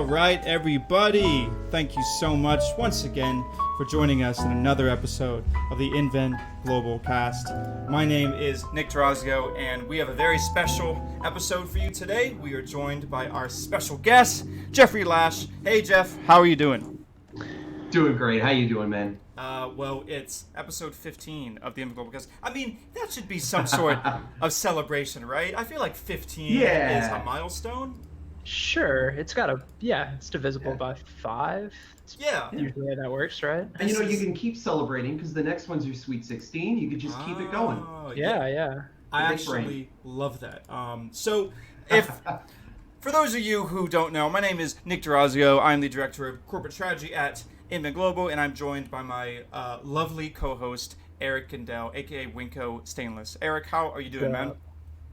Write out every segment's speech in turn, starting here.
All right, everybody. Thank you so much once again for joining us in another episode of the Inven Global Cast. My name is Nick Drozgo, and we have a very special episode for you today. We are joined by our special guest, Jeffrey Lash. Hey, Jeff. How are you doing? Doing great. How you doing, man? Well, it's episode 15 of the Inven Global Cast. I mean, that should be some sort of celebration, right? I feel like 15 is a milestone. Sure, it's divisible by 5. Yeah. Usually that works, right? And you can keep celebrating because the next one's your Sweet 16. You could just keep it going. Yeah. I actually love that. For those of you who don't know, my name is Nick Drozgo. I'm the Director of Corporate Strategy at Inven Global, and I'm joined by my lovely co-host, Eric Gindele, a.k.a. Winko Stainless. Eric, how are you doing, man?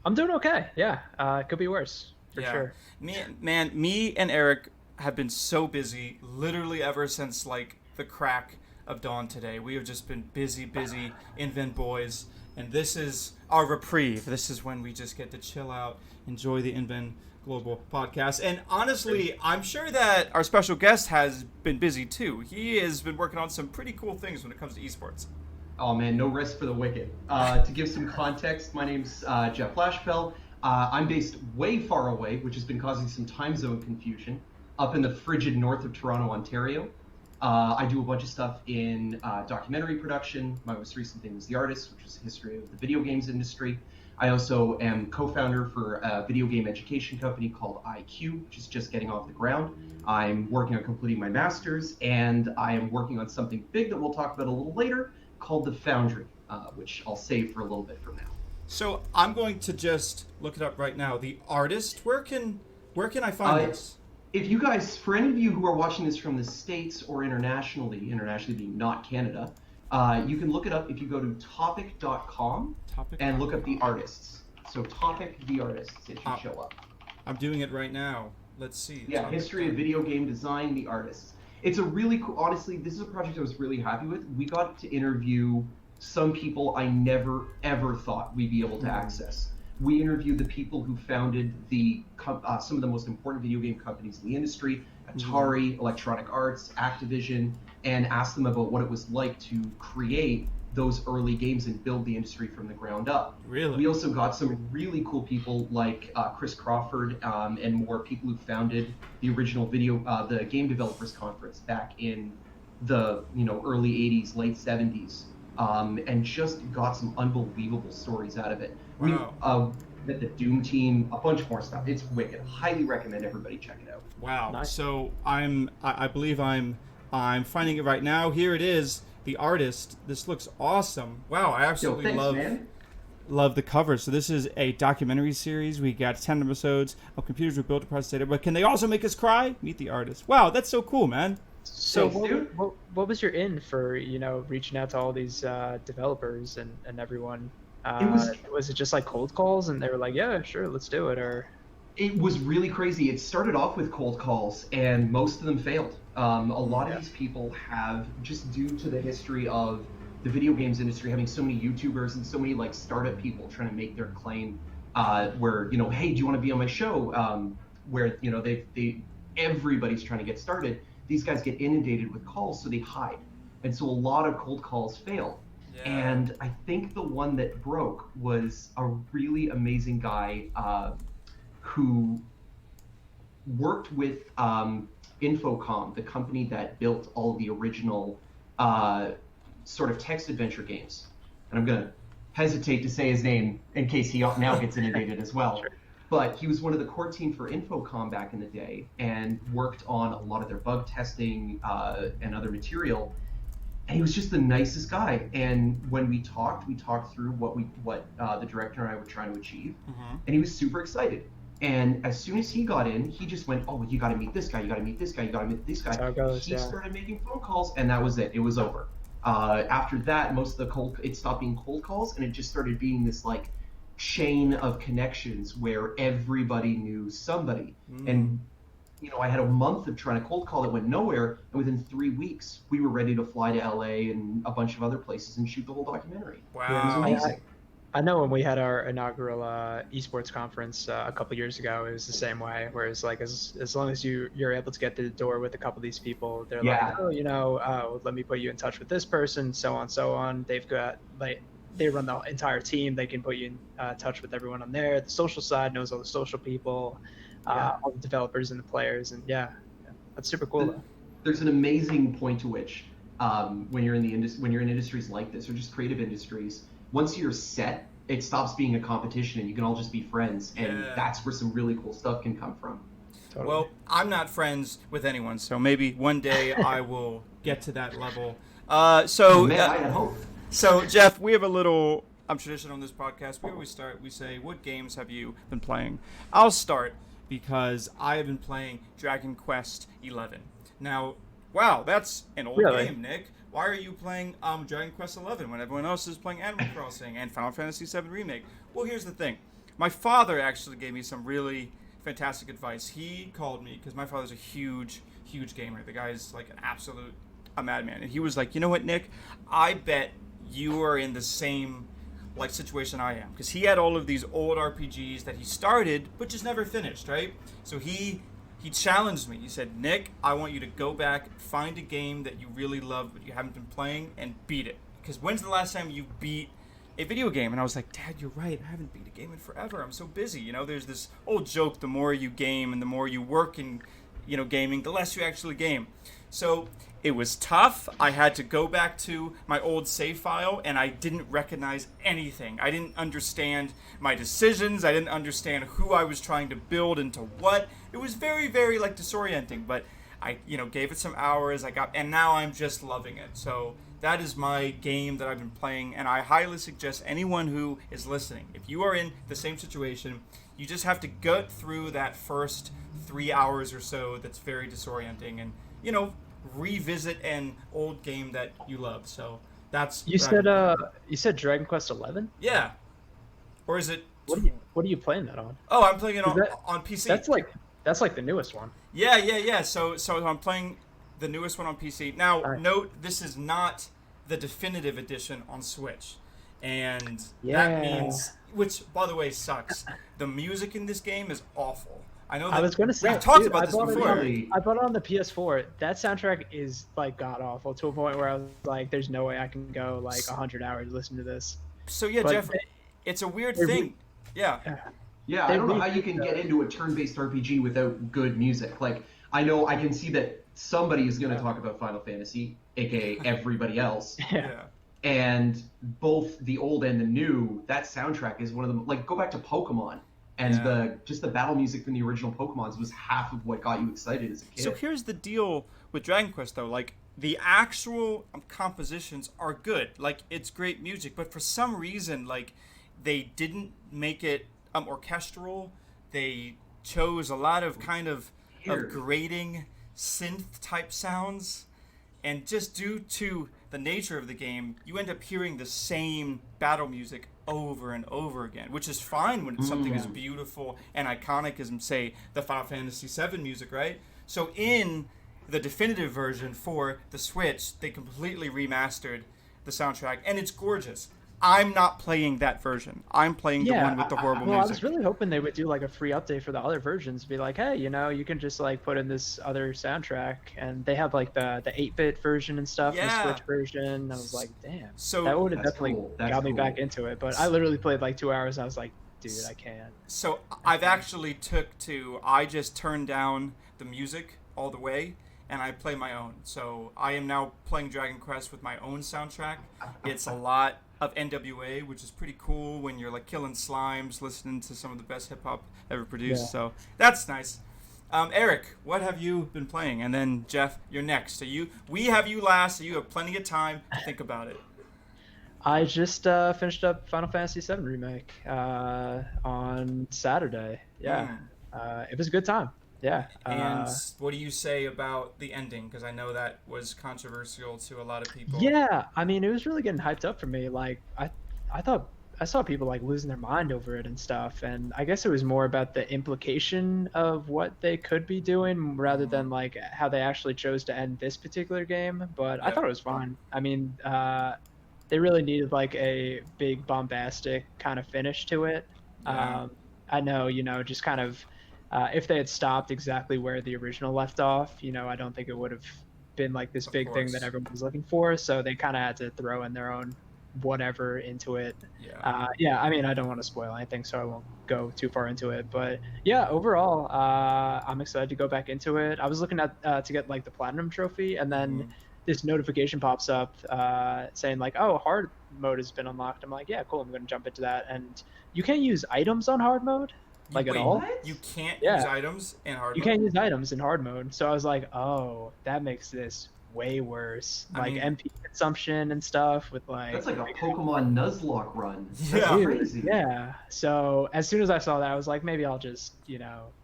I'm doing okay, yeah. It could be worse, for sure. Me and Eric have been so busy, literally ever since, the crack of dawn today. We have just been busy Inven boys, and this is our reprieve. This is when we just get to chill out, enjoy the Inven Global Podcast. And honestly, I'm sure that our special guest has been busy too. He has been working on some pretty cool things when it comes to esports. Oh man, no rest for the wicked. To give some context, my name's Jeff Lashpell. I'm based way far away, which has been causing some time zone confusion, up in the frigid north of Toronto, Ontario. I do a bunch of stuff in documentary production. My most recent thing was The Artist, which was a history of the video games industry. I also am co-founder for a video game education company called IQ, which is just getting off the ground. I'm working on completing my master's, and I am working on something big that we'll talk about a little later called The Foundry, which I'll save for a little bit from now. So I'm going to just look it up right now. The Artist, where can I find this? If you guys, for any of you who are watching this from the States or internationally being not Canada, you can look it up if you go to topic.com and look up The Artists. So Topic, The Artists, it should show up. I'm doing it right now. Let's see. Yeah, History of Video Game Design, The Artists. It's a really cool, honestly, this is a project I was really happy with. We got to interview some people I never, ever thought we'd be able to access. We interviewed the people who founded some of the most important video game companies in the industry, Atari, Electronic Arts, Activision, and asked them about what it was like to create those early games and build the industry from the ground up. Really? We also got some really cool people like Chris Crawford and more people who founded the original the Game Developers Conference back in the early 80s, late 70s, and just got some unbelievable stories out of it. Wow. We met the Doom team, a bunch more stuff. It's wicked. Highly recommend everybody check it out. Wow. Nice. So I believe I'm finding it right now. Here it is. The Artist. This looks awesome. Wow, I absolutely love the cover. So this is a documentary series. We got 10 episodes of computers were built to process data, but can they also make us cry? Meet the Artist. Wow, that's so cool, man. So what was your in for, reaching out to all these developers and everyone? Was it just like cold calls and they were like, yeah, sure, let's do it? Or it was really crazy. It started off with cold calls, and most of them failed. A lot of these people have, just due to the history of the video games industry having so many YouTubers and so many startup people trying to make their claim, where hey, do you want to be on my show? Where everybody's trying to get started. These guys get inundated with calls, so they hide, and so a lot of cold calls fail. Yeah. And I think the one that broke was a really amazing guy who worked with Infocom, the company that built all of the original sort of text adventure games. And I'm going to hesitate to say his name in case he now gets inundated as well. Sure. But he was one of the core team for Infocom back in the day and worked on a lot of their bug testing and other material. And he was just the nicest guy. And when we talked through what the director and I were trying to achieve. And he was super excited. And as soon as he got in, he just went, oh, you got to meet this guy, you got to meet this guy, you got to meet this guy. That's how it goes, he started making phone calls, and that was it. It was over. After that, most of it stopped being cold calls, and it just started being this chain of connections where everybody knew somebody. And I had a month of trying to cold call that went nowhere, and within 3 weeks, we were ready to fly to LA and a bunch of other places and shoot the whole documentary. Wow. It was amazing. I know when we had our inaugural esports conference a couple years ago, it was the same way. Whereas like as long as you're able to get through the door with a couple of these people, they're like, Yeah. oh, let me put you in touch with this person, so on, so on. They've got like they run the entire team. They can put you in touch with everyone on there. The social side knows all the social people, Yeah. all the developers and the players, and yeah, that's super cool though. There's an amazing point to which when you're in industries like this or just creative industries, once you're set, it stops being a competition and you can all just be friends, and Yeah. that's where some really cool stuff can come from. Totally. Well, I'm not friends with anyone, so maybe one day I will get to that level. Man, I had hope. So Jeff, we have a little tradition on this podcast. We always start. We say, "What games have you been playing?" I'll start because I have been playing Dragon Quest XI. Now, wow, that's an old Really? game, Nick. Why are you playing Dragon Quest XI when everyone else is playing Animal Crossing and Final Fantasy VII Remake? Well, here's the thing. My father actually gave me some really fantastic advice. He called me because my father's a huge, huge gamer. The guy's like an absolute a madman, and he was like, "You know what, Nick? I bet you are in the same like situation I am, because he had all of these old RPGs that he started but just never finished, right? So he challenged me. He said, Nick, I want you to go back, find a game that you really love but you haven't been playing, and beat it. Because when's the last time you beat a video game? And I was like, Dad, you're right. I haven't beat a game in forever. I'm so busy. You know, there's this old joke, the more you game and the more you work in, gaming, the less you actually game. So it was tough. I had to go back to my old save file, and I didn't recognize anything. I didn't understand my decisions. I didn't understand who I was trying to build into what. It was very, very like disorienting, but I, gave it some hours. And now I'm just loving it. So that is my game that I've been playing, and I highly suggest anyone who is listening, if you are in the same situation, you just have to gut through that first 3 hours or so that's very disorienting, and revisit an old game that you love. So that's You what I've said been playing. you said Dragon Quest 11. Yeah, or is it? What are you playing that on? Oh, I'm playing it Is on that- on PC. That's like the newest one. Yeah. So I'm playing the newest one on PC. Now, Alright. note this is not the definitive edition on Switch, and Yeah. that means, which by the way sucks. The music in this game is awful. I know that I was gonna say, we've talked dude, about this before. Really? I bought it on the PS4. That soundtrack is like god awful to a point where I was like, "There's no way I can go like 100 hours listening to this." So yeah, But Jeff, it's a weird they- thing. Yeah. Yeah, I They don't know how really you can do get that. into a turn-based RPG without good music. Like, I can see that somebody is going to talk about Final Fantasy, aka everybody else, Yeah. and both the old and the new, that soundtrack is one of them. Like, go back to Pokemon, and Yeah. the battle music from the original Pokemon's was half of what got you excited as a kid. So here's the deal with Dragon Quest, though. Like, the actual compositions are good. Like, it's great music, but for some reason, like, they didn't make it orchestral. They chose a lot of kind of Weird. grating synth type sounds, and just due to the nature of the game, you end up hearing the same battle music over and over again, which is fine when it's something as beautiful and iconic as, say, the Final Fantasy VII music, right? So in the definitive version for the Switch, they completely remastered the soundtrack, and it's gorgeous. I'm not playing that version. I'm playing the one with the horrible well, I music. was really hoping they would do like a free update for the other versions. Be like, hey, you can just like put in this other soundtrack, and they have like the 8-bit version and stuff, Yeah. the Switch version. I was like, damn. So That would have That's definitely cool. That's got me cool. back into it. But I literally played like 2 hours. And I was like, dude, I can't. So I've actually I just turned down the music all the way, and I play my own. So I am now playing Dragon Quest with my own soundtrack. It's a lot of NWA, which is pretty cool when you're like killing slimes, listening to some of the best hip hop ever produced. Yeah. So that's nice. Eric, what have you been playing? And then Jeff, you're next. We have you last, so you have plenty of time to think about it. I just finished up Final Fantasy VII Remake on Saturday. Yeah. It was a good time. Yeah. And what do you say about the ending? Because I know that was controversial to a lot of people. Yeah, I mean, it was really getting hyped up for me. Like, I thought I saw people like losing their mind over it and stuff, and I guess it was more about the implication of what they could be doing rather than like how they actually chose to end this particular game. But I Yep. thought it was fine. I mean, they really needed like a big bombastic kind of finish to it. Yeah, I know, just kind of if they had stopped exactly where the original left off, I don't think it would have been like this of big thing that course. everyone was looking for. So they kind of had to throw in their own whatever into it. Yeah. Yeah, I mean, I don't want to spoil anything, so I won't go too far into it. But yeah, overall, I'm excited to go back into it. I was looking at to get like the platinum trophy, and then Mhm. this notification pops up saying like, "Oh, hard mode has been unlocked." I'm like, "Yeah, cool. I'm going to jump into that." And you can't use items on hard mode, You like at wait. all. What? You can't use Yeah, items in hard you mode. can't use items in hard mode. So I was like, "Oh, that makes this way worse." I Like mean, MP consumption and stuff with That's like like a Pokemon Nuzlocke run. That's yeah. dude, crazy. yeah. So as soon as I saw that, I was like, maybe I'll just,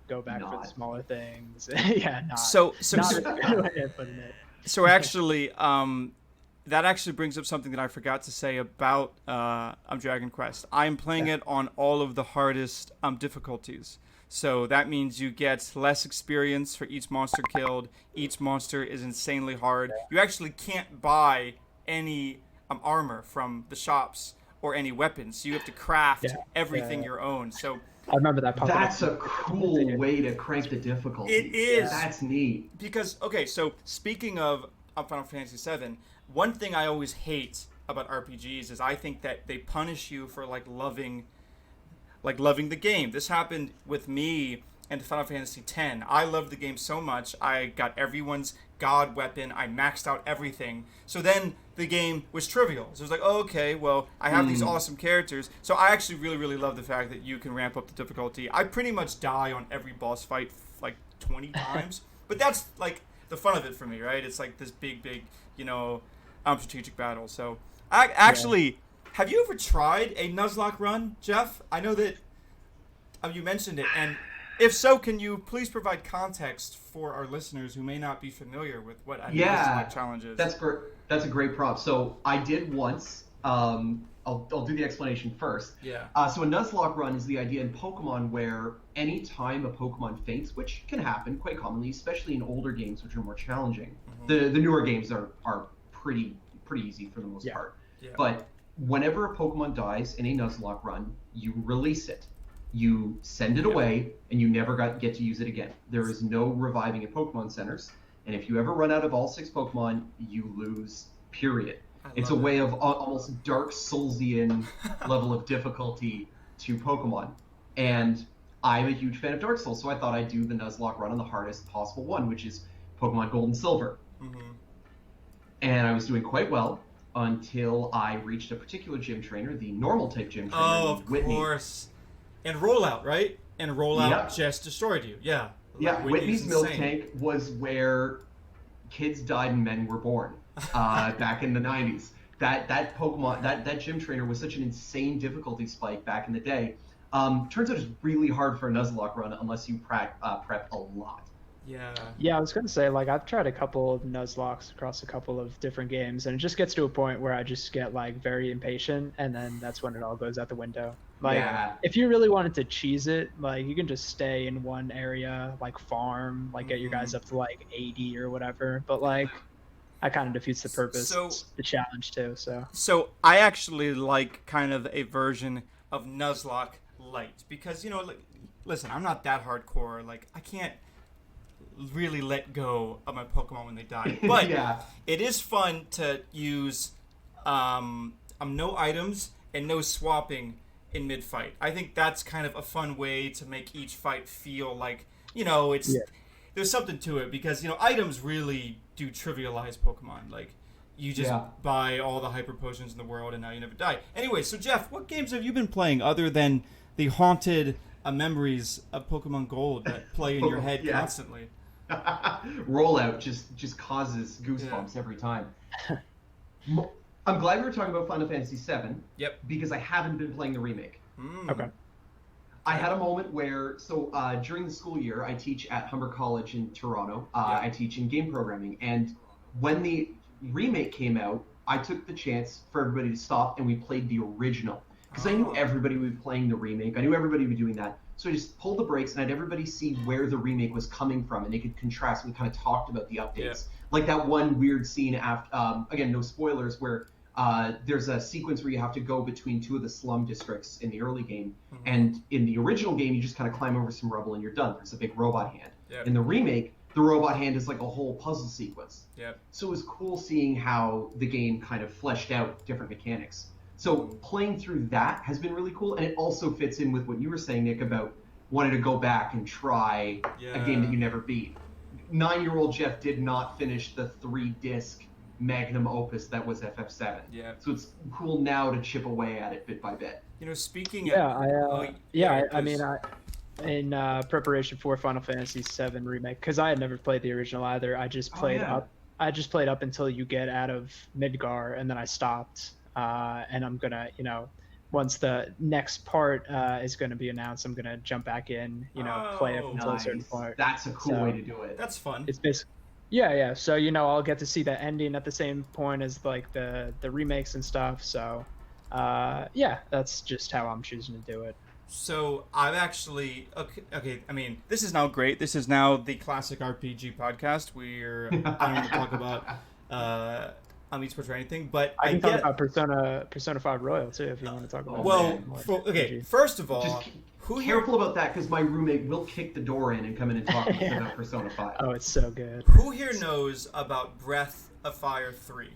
go back for the Not. smaller things. Yeah, not So so not so, a good way of putting it. so actually, that actually brings up something that I forgot to say about Dragon Quest. I am playing Yeah. it on all of the hardest difficulties. So that means you get less experience for each monster killed. Each monster is insanely hard. You actually can't buy any armor from the shops or any weapons. You have to craft Yeah, everything yeah. your own. So I remember that popping up. That's a cool way to crank the difficulty. it is. That's neat. Because okay, so speaking of Final Fantasy VII, one thing I always hate about RPGs is I think that they punish you for loving the game. This happened with me and Final Fantasy X. I loved the game so much. I got everyone's god weapon. I maxed out everything. So then the game was trivial. So it was like, oh, okay, well, I have these awesome characters. So I actually really, really love the fact that you can ramp up the difficulty. I pretty much die on every boss fight like 20 times. But that's like the fun of it for me, right? It's like this big, strategic battle. So I actually, have you ever tried a Nuzlocke run, Jeff? I know that you mentioned it, and if so, can you please provide context for our listeners who may not be familiar with what a Yeah, Nuzlocke challenge is? that's great. That's a great prop. So I did once. I'll do the explanation first. Yeah. So a Nuzlocke run is the idea in Pokemon where any time a Pokemon faints, which can happen quite commonly, especially in older games, which are more challenging. The newer games are pretty easy for the most Yeah. part. Yeah. But whenever a Pokemon dies in a Nuzlocke run, you release it. You send it away, and you never get to use it again. There is no reviving at Pokemon centers, and if you ever run out of all 6 Pokemon, you lose, period. It's a love way of almost Dark Soulsian level of difficulty to Pokemon. And I'm a huge fan of Dark Souls, so I thought I'd do the Nuzlocke run on the hardest possible one, which is Pokemon Gold and Silver. And I was doing quite well until I reached a particular gym trainer, the normal type gym trainer, Oh, named of Whitney. course. And Rollout, right? And Rollout Yeah. just destroyed you. Yeah. Yeah, Whitney's milk insane. tank was where kids died and men were born back in the 90s. That Pokemon, that gym trainer was such an insane difficulty spike back in the day. Turns out it's really hard for a Nuzlocke run unless you prep a lot. Yeah. Yeah, I was gonna say like I've tried a couple of Nuzlocks across a couple of different games, and it just gets to a point where I just get like very impatient, and then that's when it all goes out the window. Like Yeah. if you really wanted to cheese it, like you can just stay in one area, like farm, like get your guys up to like 80 or whatever. But like that kind of defeats the purpose, So- it's the challenge too. So I actually like kind of a version of Nuzlocke Light because listen, I'm not that hardcore. Like I can't really let go of my Pokemon when they die, but Yeah. it is fun to use no items and no swapping in mid fight. I think that's kind of a fun way to make each fight feel like it's there's something to it because items really do trivialize Pokemon. Like you just buy all the hyper potions in the world and now you never die. Anyway, so Jeff, what games have you been playing other than the haunted memories of Pokemon Gold that play in your head constantly? Rollout just causes goosebumps every time. I'm glad we were talking about Final Fantasy VII. Yep. Because I haven't been playing the remake. Okay. I had a moment where, during the school year, I teach at Humber College in Toronto. I teach in game programming. And when the remake came out, I took the chance for everybody to stop and we played the original. Because I knew everybody would be playing the remake. I knew everybody would be doing that. So I just pulled the brakes and I had everybody see where the remake was coming from and they could contrast. We kind of talked about the updates. Like that one weird scene after, again, no spoilers, where there's a sequence where you have to go between two of the slum districts in the early game, and in the original game, you just kind of climb over some rubble and you're done. There's a big robot hand. Yep. In the remake, the robot hand is like a whole puzzle sequence. Yep. So it was cool seeing how the game kind of fleshed out different mechanics. So playing through that has been really cool, and it also fits in with what you were saying, Nick, about wanting to go back and try a game that you never beat. 9-year-old Jeff did not finish the 3-disc magnum opus that was FF7. Yeah. So it's cool now to chip away at it bit by bit. You know, speaking in preparation for Final Fantasy VII remake, because I had never played the original either. I just played up until you get out of Midgar, and then I stopped. And I'm gonna, once the next part is gonna be announced, I'm gonna jump back in, play up until a certain point. That's a cool way to do it. That's fun. It's basically, yeah. So I'll get to see the ending at the same point as like the remakes and stuff. So, that's just how I'm choosing to do it. So I've actually okay. I mean, this is now great. This is now the classic RPG podcast. I don't want to talk about esports or anything, but I can talk about Persona 5 Royal too if you want to talk about. First of all, just careful about that because my roommate will kick the door in and come in and talk about Persona 5. Oh, it's so good. Who here knows about Breath of Fire 3?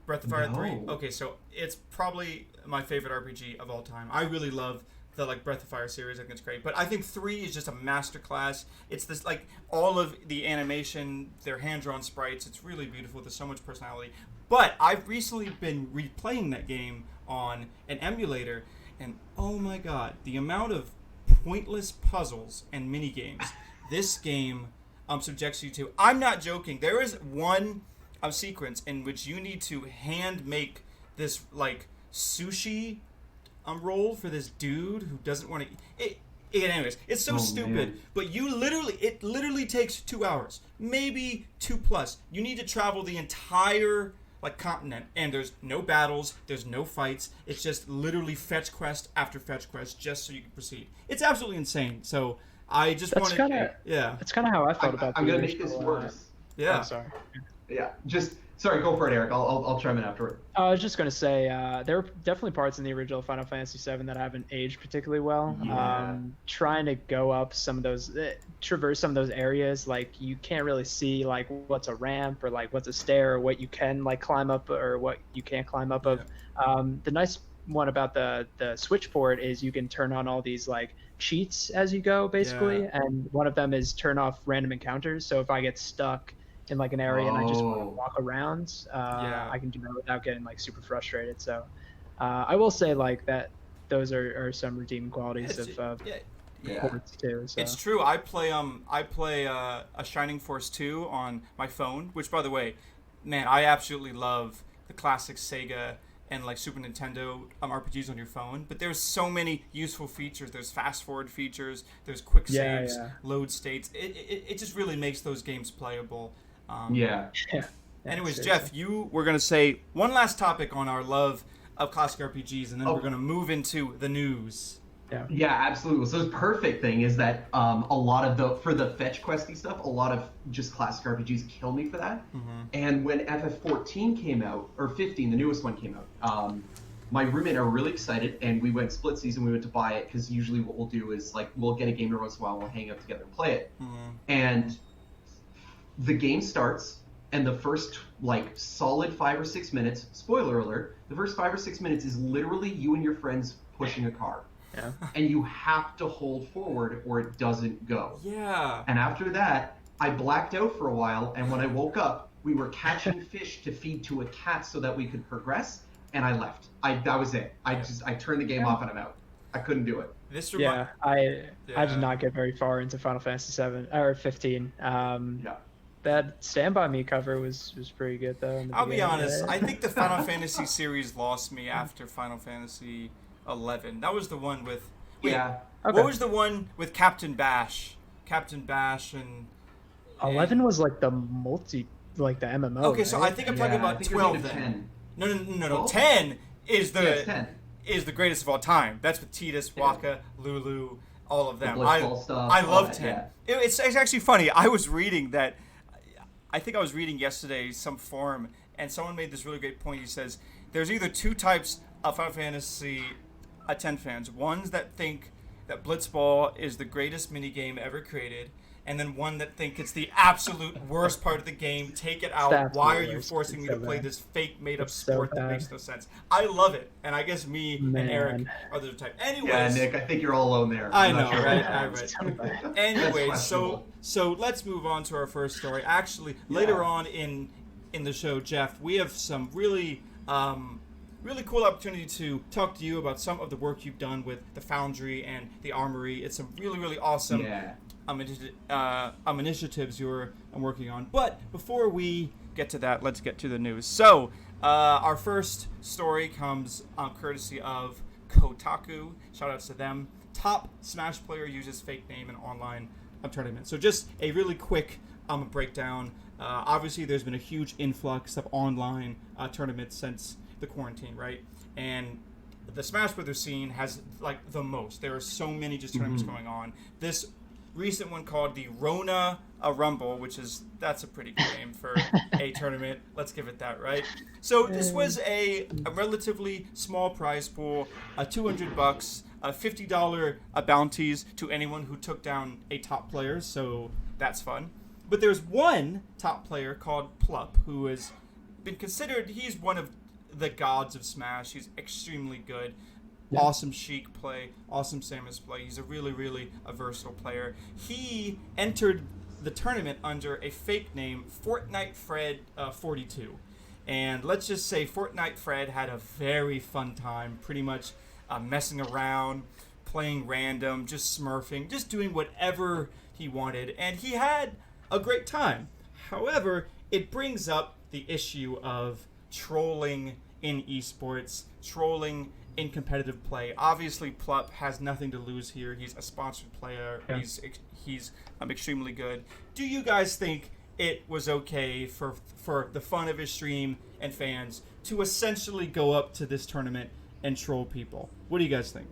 Breath of Fire 3? Okay, so it's probably my favorite RPG of all time. I really love the Breath of Fire series. I think it's great. But I think 3 is just a masterclass. It's this all of the animation, their hand-drawn sprites. It's really beautiful. There's so much personality. But I've recently been replaying that game on an emulator, and oh my god, the amount of pointless puzzles and mini games this game subjects you to. I'm not joking. There is one sequence in which you need to hand make this sushi roll for this dude who doesn't want to. Anyways, it's so stupid. Man. But it literally takes 2 hours, maybe 2+. You need to travel the entire continent, and there's no battles, there's no fights. It's just literally fetch quest after fetch quest just so you can proceed. It's absolutely insane. So I just wanted. That's kind of how I felt about. I'm gonna make this worse. Yeah. Oh, sorry. Yeah. Sorry, go for it, Eric. I'll chime in afterward. I was just going to say, there were definitely parts in the original Final Fantasy VII that haven't aged particularly well. Yeah. Trying to go up some of those, traverse some of those areas, you can't really see, what's a ramp or, what's a stair or what you can, climb up or what you can't climb up of. The nice one about the Switch port is you can turn on all these, cheats as you go, basically. Yeah. And one of them is turn off random encounters. So if I get stuck in an area and I just want to walk around, I can do that without getting super frustrated. So I will say that those are some redeeming qualities of ports too. So. It's true. I play a Shining Force 2 on my phone, which by the way, man, I absolutely love the classic Sega and Super Nintendo RPGs on your phone. But there's so many useful features. There's fast forward features. There's quick saves, load states. It just really makes those games playable. Anyways, Jeff, you were going to say one last topic on our love of classic RPGs, and then we're going to move into the news. Yeah, absolutely. So the perfect thing is that a lot of for the fetch questy stuff, a lot of just classic RPGs kill me for that. Mm-hmm. And when FF14 came out, or 15, the newest one came out, my roommate and I were really excited, and we went split season. We went to buy it because usually what we'll do is we'll get a game every once in a while, we'll hang out together and play it. Mm-hmm. And the game starts, and the first solid 5 or 6 minutes, spoiler alert, the first 5 or 6 minutes is literally you and your friends pushing a car. Yeah. And you have to hold forward or it doesn't go. Yeah. And after that, I blacked out for a while, and when I woke up, we were catching fish to feed to a cat so that we could progress, and I left. That was it. I turned the game off and I'm out. I couldn't do it. I did not get very far into Final Fantasy 7 or 15. That Stand By Me cover was pretty good though. I'll be honest. I think the Final Fantasy series lost me after Final Fantasy 11. That was the one with. What was the one with Captain Bash? Captain Bash and. 11 was the the MMO. Okay, so I think I'm talking about 12 then. 10. No. 10 is the greatest of all time. That's with Tidus, Waka, Lulu, all of them. I love 10. Yeah. It's actually funny. I was reading that. I think I was reading yesterday some forum, and someone made this really great point. He says there's either two types of Final Fantasy X fans. Ones that think that Blitzball is the greatest minigame ever created, and then one that think it's the absolute worst part of the game. Take it out. Why are you forcing me to play this fake made-up sport that makes no sense? I love it, and I guess me and Eric are the type. Anyways, yeah, Nick, I think you're all alone there. I know, right? Anyways, so let's move on to our first story. Actually, later on in the show, Jeff, we have some really cool opportunity to talk to you about some of the work you've done with the Foundry and the Armory. It's some really awesome initiatives you're working on. But before we get to that, let's get to the news. So our first story comes courtesy of Kotaku. Shout outs to them. Top Smash player uses fake name in online tournament. So just a really quick breakdown. Obviously, there's been a huge influx of online tournaments since the quarantine, right? And the Smash Brothers scene has like the most. There are so many just tournaments going on. This recent one called the Rona Rumble, that's a pretty good name for a tournament. Let's give it that, right? So this was a relatively small prize pool, $200, $50 bounties to anyone who took down a top player. So that's fun. But there's one top player called Plup who has been considered. He's one of the gods of Smash. He's extremely good. Yeah. Awesome Sheik play, awesome Samus play. He's a really versatile player. He entered the tournament under a fake name, Fortnite Fred 42. And let's just say Fortnite Fred had a very fun time, pretty much messing around, playing random, just smurfing, just doing whatever he wanted. And he had a great time. However, it brings up the issue of trolling in esports, trolling in competitive play. Obviously, Plup has nothing to lose here. He's a sponsored player. Yeah. He's extremely good. Do you guys think it was okay for the fun of his stream and fans to essentially go up to this tournament and troll people? What do you guys think?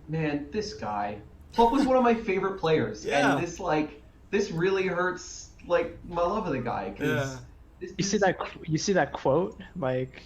Man, this guy. Plup was one of my favorite players. Yeah. And this really hurts like my love of the guy. Yeah. You see that quote? Like,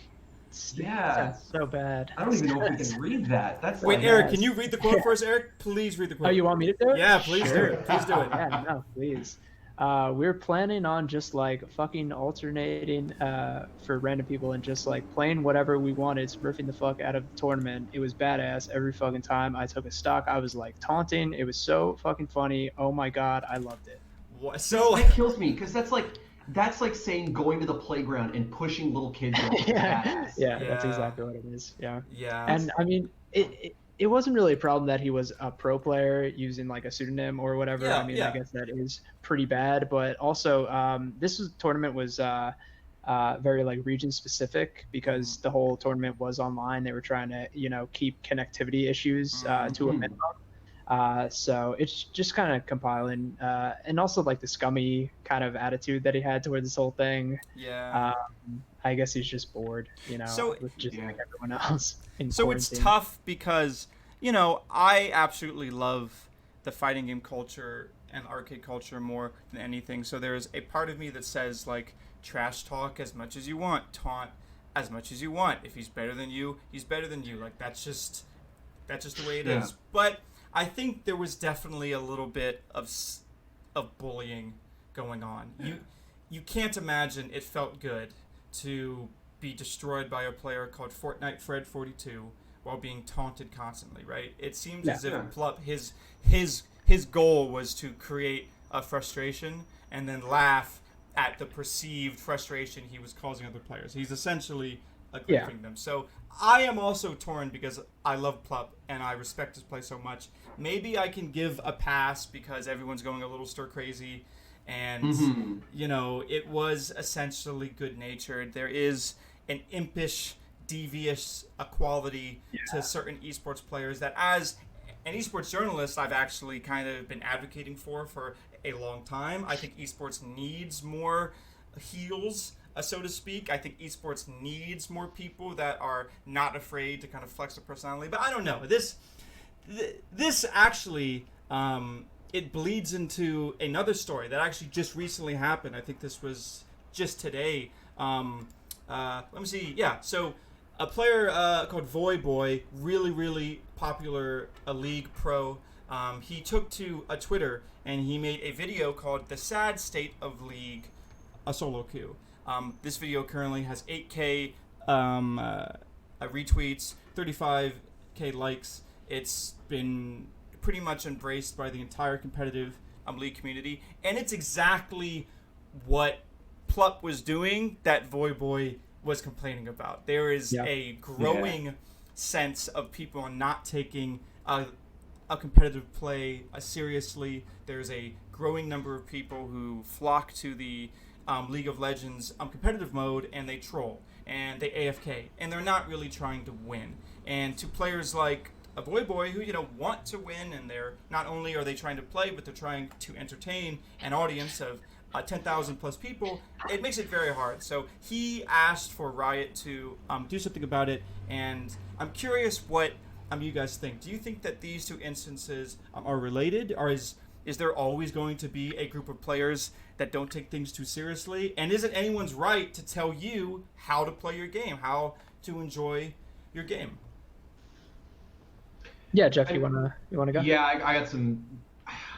yeah, so bad. I don't even know if we can read that. Wait, Eric, can you read the quote for us, Eric? Please read the quote. Oh, you want me to do it? Yeah, please do it. Please do it. Yeah, no, please. We're planning on just like fucking alternating for random people and just like playing whatever we wanted, smurfing the fuck out of the tournament. It was badass every fucking time I took a stock. I was like taunting. It was so fucking funny. Oh my god, I loved it. What? So that kills me because that's like saying going to the playground and pushing little kids. Yeah, that's exactly what it is. Yeah. Yeah. And I mean, it wasn't really a problem that he was a pro player using like a pseudonym or whatever. I mean, I guess that is pretty bad. But also, tournament was very like region specific because the whole tournament was online. They were trying to keep connectivity issues to a minimum. So it's just kind of compiling, and also like the scummy kind of attitude that he had toward this whole thing. Yeah. I guess he's just bored, so, with just like everyone else. So quarantine. It's tough because, I absolutely love the fighting game culture and arcade culture more than anything. So there's a part of me that says like trash talk as much as you want, taunt as much as you want. If he's better than you, he's better than you. Like that's just the way it is. But I think there was definitely a little bit of bullying going on. You can't imagine it felt good to be destroyed by a player called Fortnite Fred 42 while being taunted constantly, right? It seems as if Plup, his goal was to create a frustration and then laugh at the perceived frustration he was causing other players. He's essentially griefing them. So I am also torn because I love Plup and I respect his play so much. Maybe I can give a pass because everyone's going a little stir crazy and it was essentially good natured. There is an impish, devious quality to certain esports players that as an esports journalist I've actually kind of been advocating for a long time. I think esports needs more heels, so to speak. I think esports needs more people that are not afraid to kind of flex their personality. But I don't know. This actually, it bleeds into another story that actually just recently happened. I think this was just today. Let me see. Yeah, so a player called Voyboy, really, really popular, a league pro. He took to Twitter and he made a video called "The Sad State of League," a solo queue. This video currently has 8K retweets, 35K likes. It's been pretty much embraced by the entire competitive league community, and it's exactly what Plup was doing that Voyboy was complaining about. There is a growing sense of people not taking a competitive play seriously. There's a growing number of people who flock to the League of Legends competitive mode, and they troll and they AFK, and they're not really trying to win. And to players like a Voyboy who want to win, and they're not only are they trying to play, but they're trying to entertain an audience of 10,000 plus people, it makes it very hard. So he asked for Riot to do something about it, and I'm curious what you guys think. Do you think that these two instances are related, or is there always going to be a group of players that don't take things too seriously? And is it anyone's right to tell you how to play your game, how to enjoy your game? Yeah, Jeff, you wanna go? Yeah, I got some.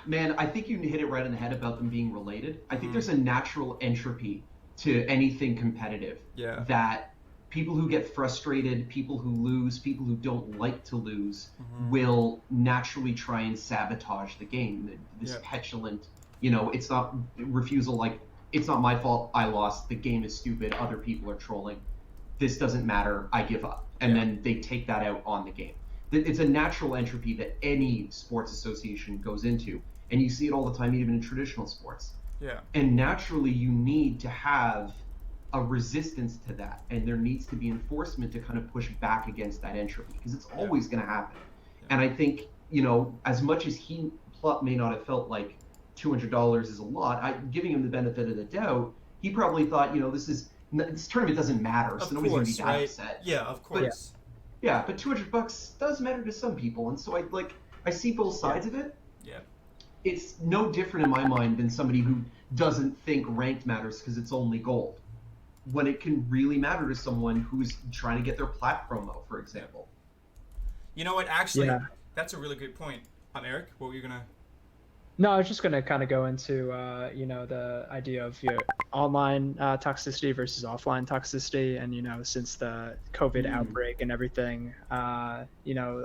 Man, I think you hit it right on the head about them being related. I think there's a natural entropy to anything competitive. Yeah. That people who get frustrated, people who lose, people who don't like to lose, will naturally try and sabotage the game. This petulant, it's not refusal, like, it's not my fault, I lost, the game is stupid, other people are trolling, this doesn't matter, I give up. And then they take that out on the game. It's a natural entropy that any sports association goes into. And you see it all the time, even in traditional sports. Yeah. And naturally, you need to have a resistance to that. And there needs to be enforcement to kind of push back against that entropy, because it's always going to happen. Yeah. And I think, as much as Plup may not have felt like $200 is a lot, giving him the benefit of the doubt, he probably thought, this tournament doesn't matter, so nobody's going to be that upset. Yeah, of course. But $200 does matter to some people, and so I see both sides of it. Yeah. It's no different in my mind than somebody who doesn't think ranked matters because it's only gold, when it can really matter to someone who's trying to get their plat promo, for example. You know what? Actually, that's a really good point. Eric, what were you gonna? No, I was just gonna kind of go into the idea of online toxicity versus offline toxicity, and since the COVID outbreak and everything, a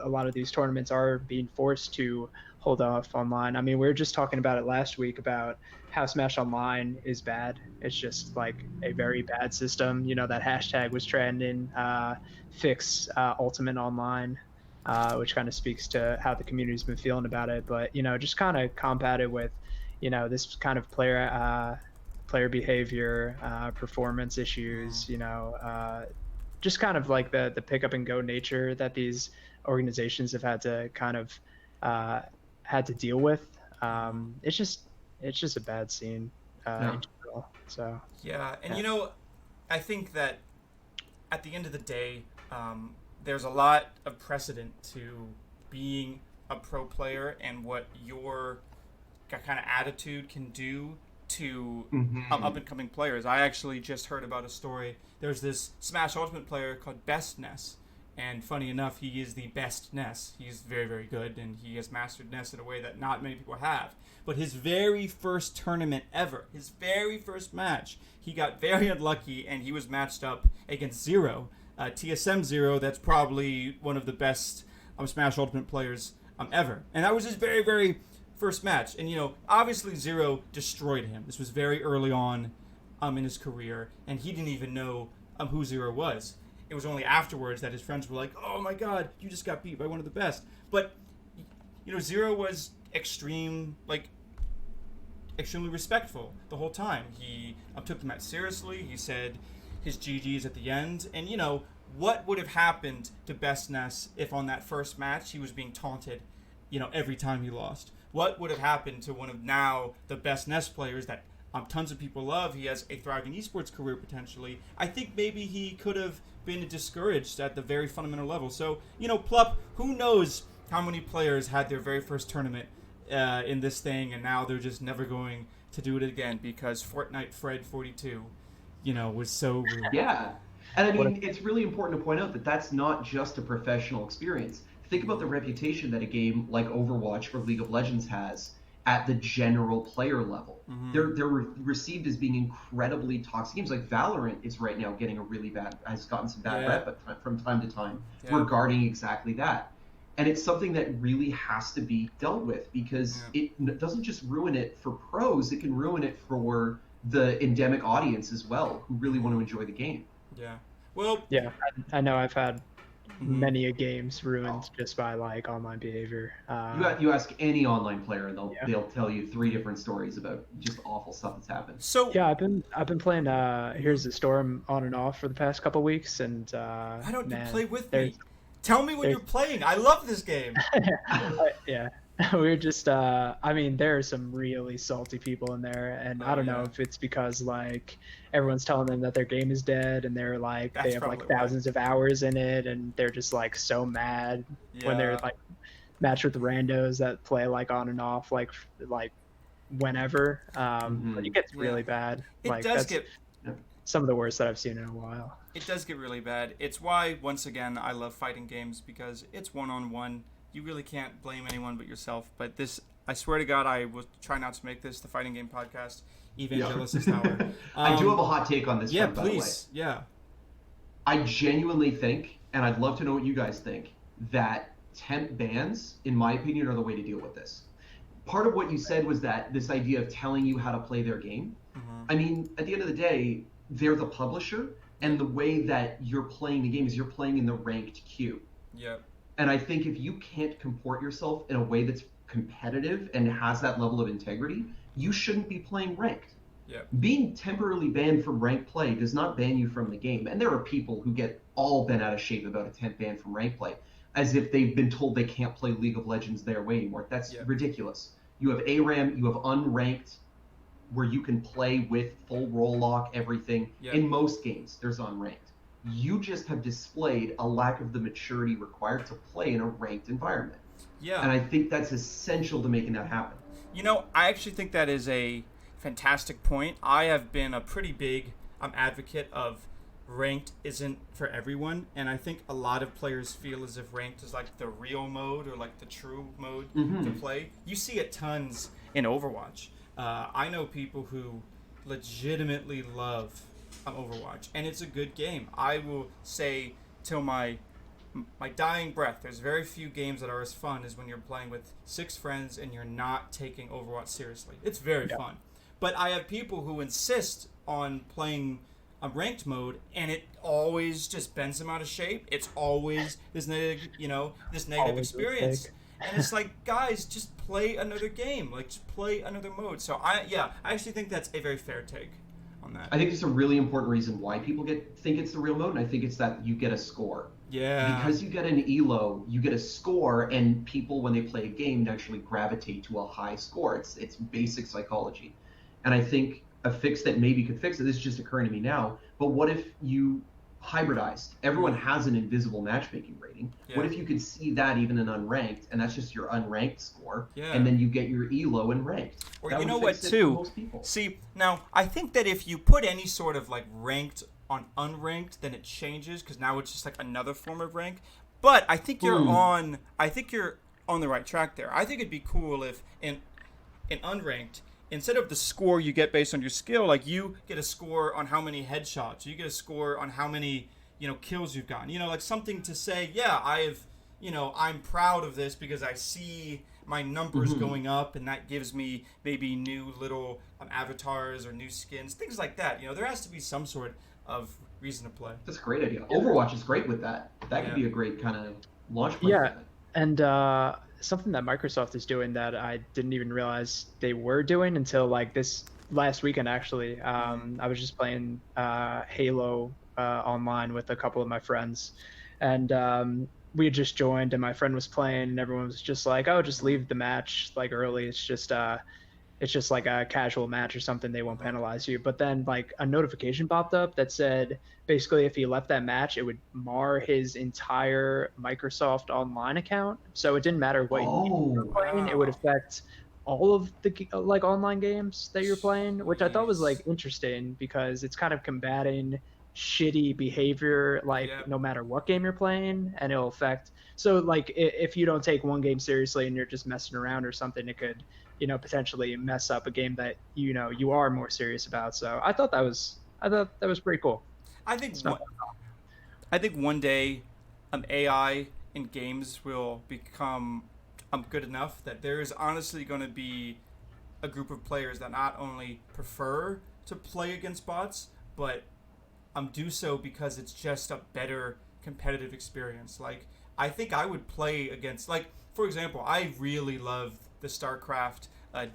lot of these tournaments are being forced to hold off online. I mean, we were just talking about it last week about how Smash Online is bad. It's just like a very bad system. That hashtag was trending, fix Ultimate Online. Which kind of speaks to how the community's been feeling about it. But, just kind of combated with, this kind of player behavior, performance issues, just kind of like the pick up and go nature that these organizations have had to kind of had to deal with. It's just a bad scene in general. So yeah, and I think that at the end of the day, there's a lot of precedent to being a pro player and what your kind of attitude can do to up-and-coming players. I actually just heard about a story. There's this Smash Ultimate player called Best Ness, and funny enough, he is the best Ness. He's very, very good, and he has mastered Ness in a way that not many people have. But his very first tournament ever, his very first match, he got very unlucky, and he was matched up against Zero. TSM Zero, that's probably one of the best Smash Ultimate players ever. And that was his very, very first match. And, obviously Zero destroyed him. This was very early on in his career, and he didn't even know who Zero was. It was only afterwards that his friends were like, oh my god, you just got beat by one of the best. But, Zero was extremely respectful the whole time. He took the match seriously. He said his GGs at the end. And, what would have happened to Best Ness if on that first match he was being taunted, every time he lost? What would have happened to one of now the best Ness players that tons of people love? He has a thriving esports career potentially. I think maybe he could have been discouraged at the very fundamental level. So, Plup, who knows how many players had their very first tournament in this thing, and now they're just never going to do it again because Fortnite Fred 42 was so rude. Yeah. And I What mean, it's really important to point out that that's not just a professional experience. Think about the reputation that a game like Overwatch or League of Legends has at the general player level. They're received as being incredibly toxic games. Like Valorant is right now getting has gotten some bad rep from time to time regarding exactly that. And it's something that really has to be dealt with because it doesn't just ruin it for pros, it can ruin it for the endemic audience as well, who really want to enjoy the game. Yeah. Well. Yeah, I know I've had many a games ruined just by like online behavior. You ask any online player, and they'll tell you 3 different stories about just awful stuff that's happened. So yeah, I've been playing Here's the Storm on and off for the past couple weeks, and why don't you man, play with me? Tell me when you're playing. I love this game. yeah. We're just I mean, there are some really salty people in there, and I don't know if it's because like everyone's telling them that their game is dead, and they're like they have like thousands of hours in it, and they're just like so mad when they're like matched with randos that play like on and off like whenever. But it gets really bad. It does get some of the worst that I've seen in a while. It does get really bad. It's why, once again, I love fighting games, because it's one-on-one. You really can't blame anyone but yourself. But this, I swear to God, I will try not to make this the fighting game podcast. Evangelis's Tower. I do have a hot take on this one, by the way. Yeah. I genuinely think, and I'd love to know what you guys think, that temp bans, in my opinion, are the way to deal with this. Part of what you said was that this idea of telling you how to play their game. I mean, at the end of the day, they're the publisher, and the way that you're playing the game is you're playing in the ranked queue. Yep. And I think if you can't comport yourself in a way that's competitive and has that level of integrity, you shouldn't be playing ranked. Yep. Being temporarily banned from ranked play does not ban you from the game. And there are people who get all bent out of shape about a temp ban from ranked play, as if they've been told they can't play League of Legends their way anymore. That's ridiculous. You have ARAM, you have unranked, where you can play with full roll lock, everything. In most games, there's unranked. You just have displayed a lack of the maturity required to play in a ranked environment. Yeah. And I think that's essential to making that happen. I actually think that is a fantastic point. I have been a pretty big advocate of ranked isn't for everyone, and I think a lot of players feel as if ranked is like the real mode or like the true mode to play. You see it tons in Overwatch. I know people who legitimately love Overwatch, and it's a good game. I will say till my dying breath, there's very few games that are as fun as when you're playing with 6 friends and you're not taking Overwatch seriously. It's very fun. But I have people who insist on playing a ranked mode, and it always just bends them out of shape. It's always this negative experience. And it's like, guys, just play another game. Like, just play another mode. So I actually think that's a very fair take on that. I think it's a really important reason why people think it's the real mode, and I think it's that you get a score. Yeah. Because you get an elo, you get a score, and people, when they play a game, naturally gravitate to a high score. It's basic psychology. And I think a fix that maybe could fix it, this is just occurring to me now, but what if you hybridized? Everyone has an invisible matchmaking rating. What if you could see that even in unranked, and that's just your unranked score, and then you get your elo in ranked? Or you know what, too? See, now, I think that if you put any sort of like ranked on unranked, then it changes, because now it's just like another form of rank. But I think you're on the right track there. I think it'd be cool if in unranked, instead of the score you get based on your skill, like you get a score on how many headshots, you get a score on how many, kills you've gotten. Like something to say, I'm proud of this because I see my numbers going up, and that gives me maybe new little avatars or new skins, things like that. There has to be some sort of reason to play. That's a great idea. Overwatch is great with that. That could be a great kind of launch point. Yeah, and something that Microsoft is doing that I didn't even realize they were doing until like this last weekend, actually. I was just playing Halo online with a couple of my friends, and we had just joined, and my friend was playing, and everyone was just like, oh, just leave the match like early. It's just like a casual match or something. They won't penalize you. But then like a notification popped up that said basically if he left that match, it would mar his entire Microsoft Online account. So it didn't matter what you were playing. It would affect all of the like online games that you're playing, which I thought was like Jeez. interesting because it's kind of combating shitty behavior like Yep. no matter what game you're playing, and it'll affect. So like if you don't take one game seriously and you're just messing around or something, it could, potentially mess up a game that you are more serious about. So I thought that was pretty cool. I think It's not one, I think one day, AI in games will become good enough that there is honestly going to be a group of players that not only prefer to play against bots, but do so because it's just a better competitive experience. Like, I think I would play against, like, for example, I really love the StarCraft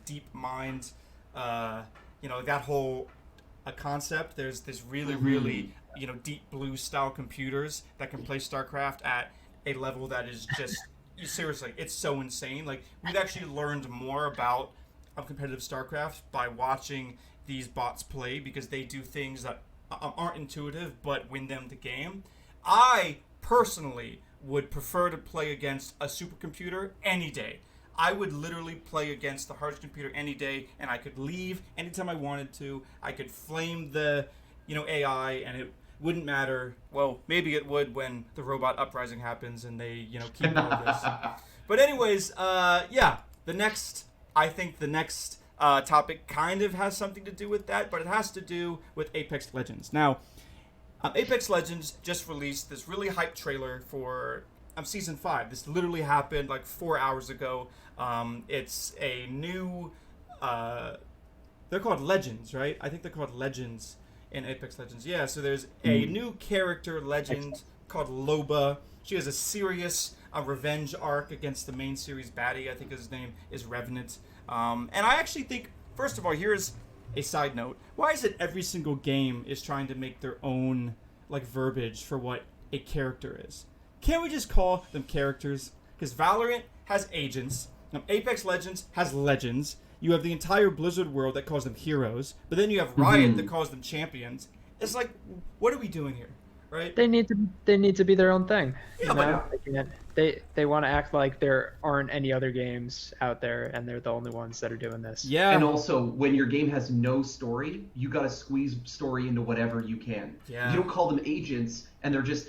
Deep Mind, that whole concept. There's this really, really, deep blue style computers that can play StarCraft at a level that is just, seriously, it's so insane. Like, we've actually learned more about competitive StarCraft by watching these bots play because they do things that aren't intuitive but win them the game. I personally would prefer to play against a supercomputer any day. I would literally play against the hardest computer any day, and I could leave anytime I wanted to. I could flame the, AI, and it wouldn't matter. Well, maybe it would when the robot uprising happens and they, keep all of this. But anyways, yeah, I think the next topic kind of has something to do with that, but it has to do with Apex Legends. Now, Apex Legends just released this really hyped trailer for Season 5. This literally happened like 4 hours ago. It's a new... they're called Legends, right? I think they're called Legends in Apex Legends. Yeah, so there's a new character, Legend, called Loba. She has a serious revenge arc against the main series baddie. I think his name is Revenant. And I actually think, first of all, here's a side note. Why is it every single game is trying to make their own like verbiage for what a character is? Can't we just call them characters? Because Valorant has agents. Apex Legends has legends. You have the entire Blizzard world that calls them heroes. But then you have Riot that calls them champions. It's like, what are we doing here? Right? They need to be their own thing. Yeah, but They want to act like there aren't any other games out there and they're the only ones that are doing this. yeah. And also, when your game has no story, you gotta squeeze story into whatever you can. Yeah. If you don't call them agents and they're just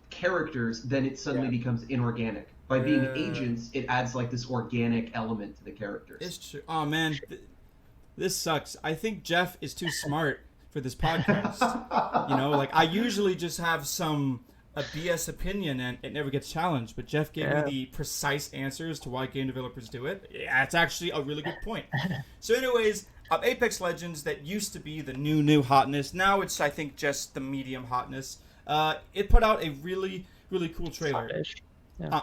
characters, then it suddenly becomes inorganic. By being agents, it adds like this organic element to the characters. It's true. Oh man, this sucks. I think Jeff is too smart for this podcast. Like I usually just have a BS opinion and it never gets challenged. But Jeff gave me the precise answers to why game developers do it. Yeah, it's actually a really good point. So, anyways, Apex Legends that used to be the new hotness. Now it's I think just the medium hotness. It put out a really really cool trailer. Yeah.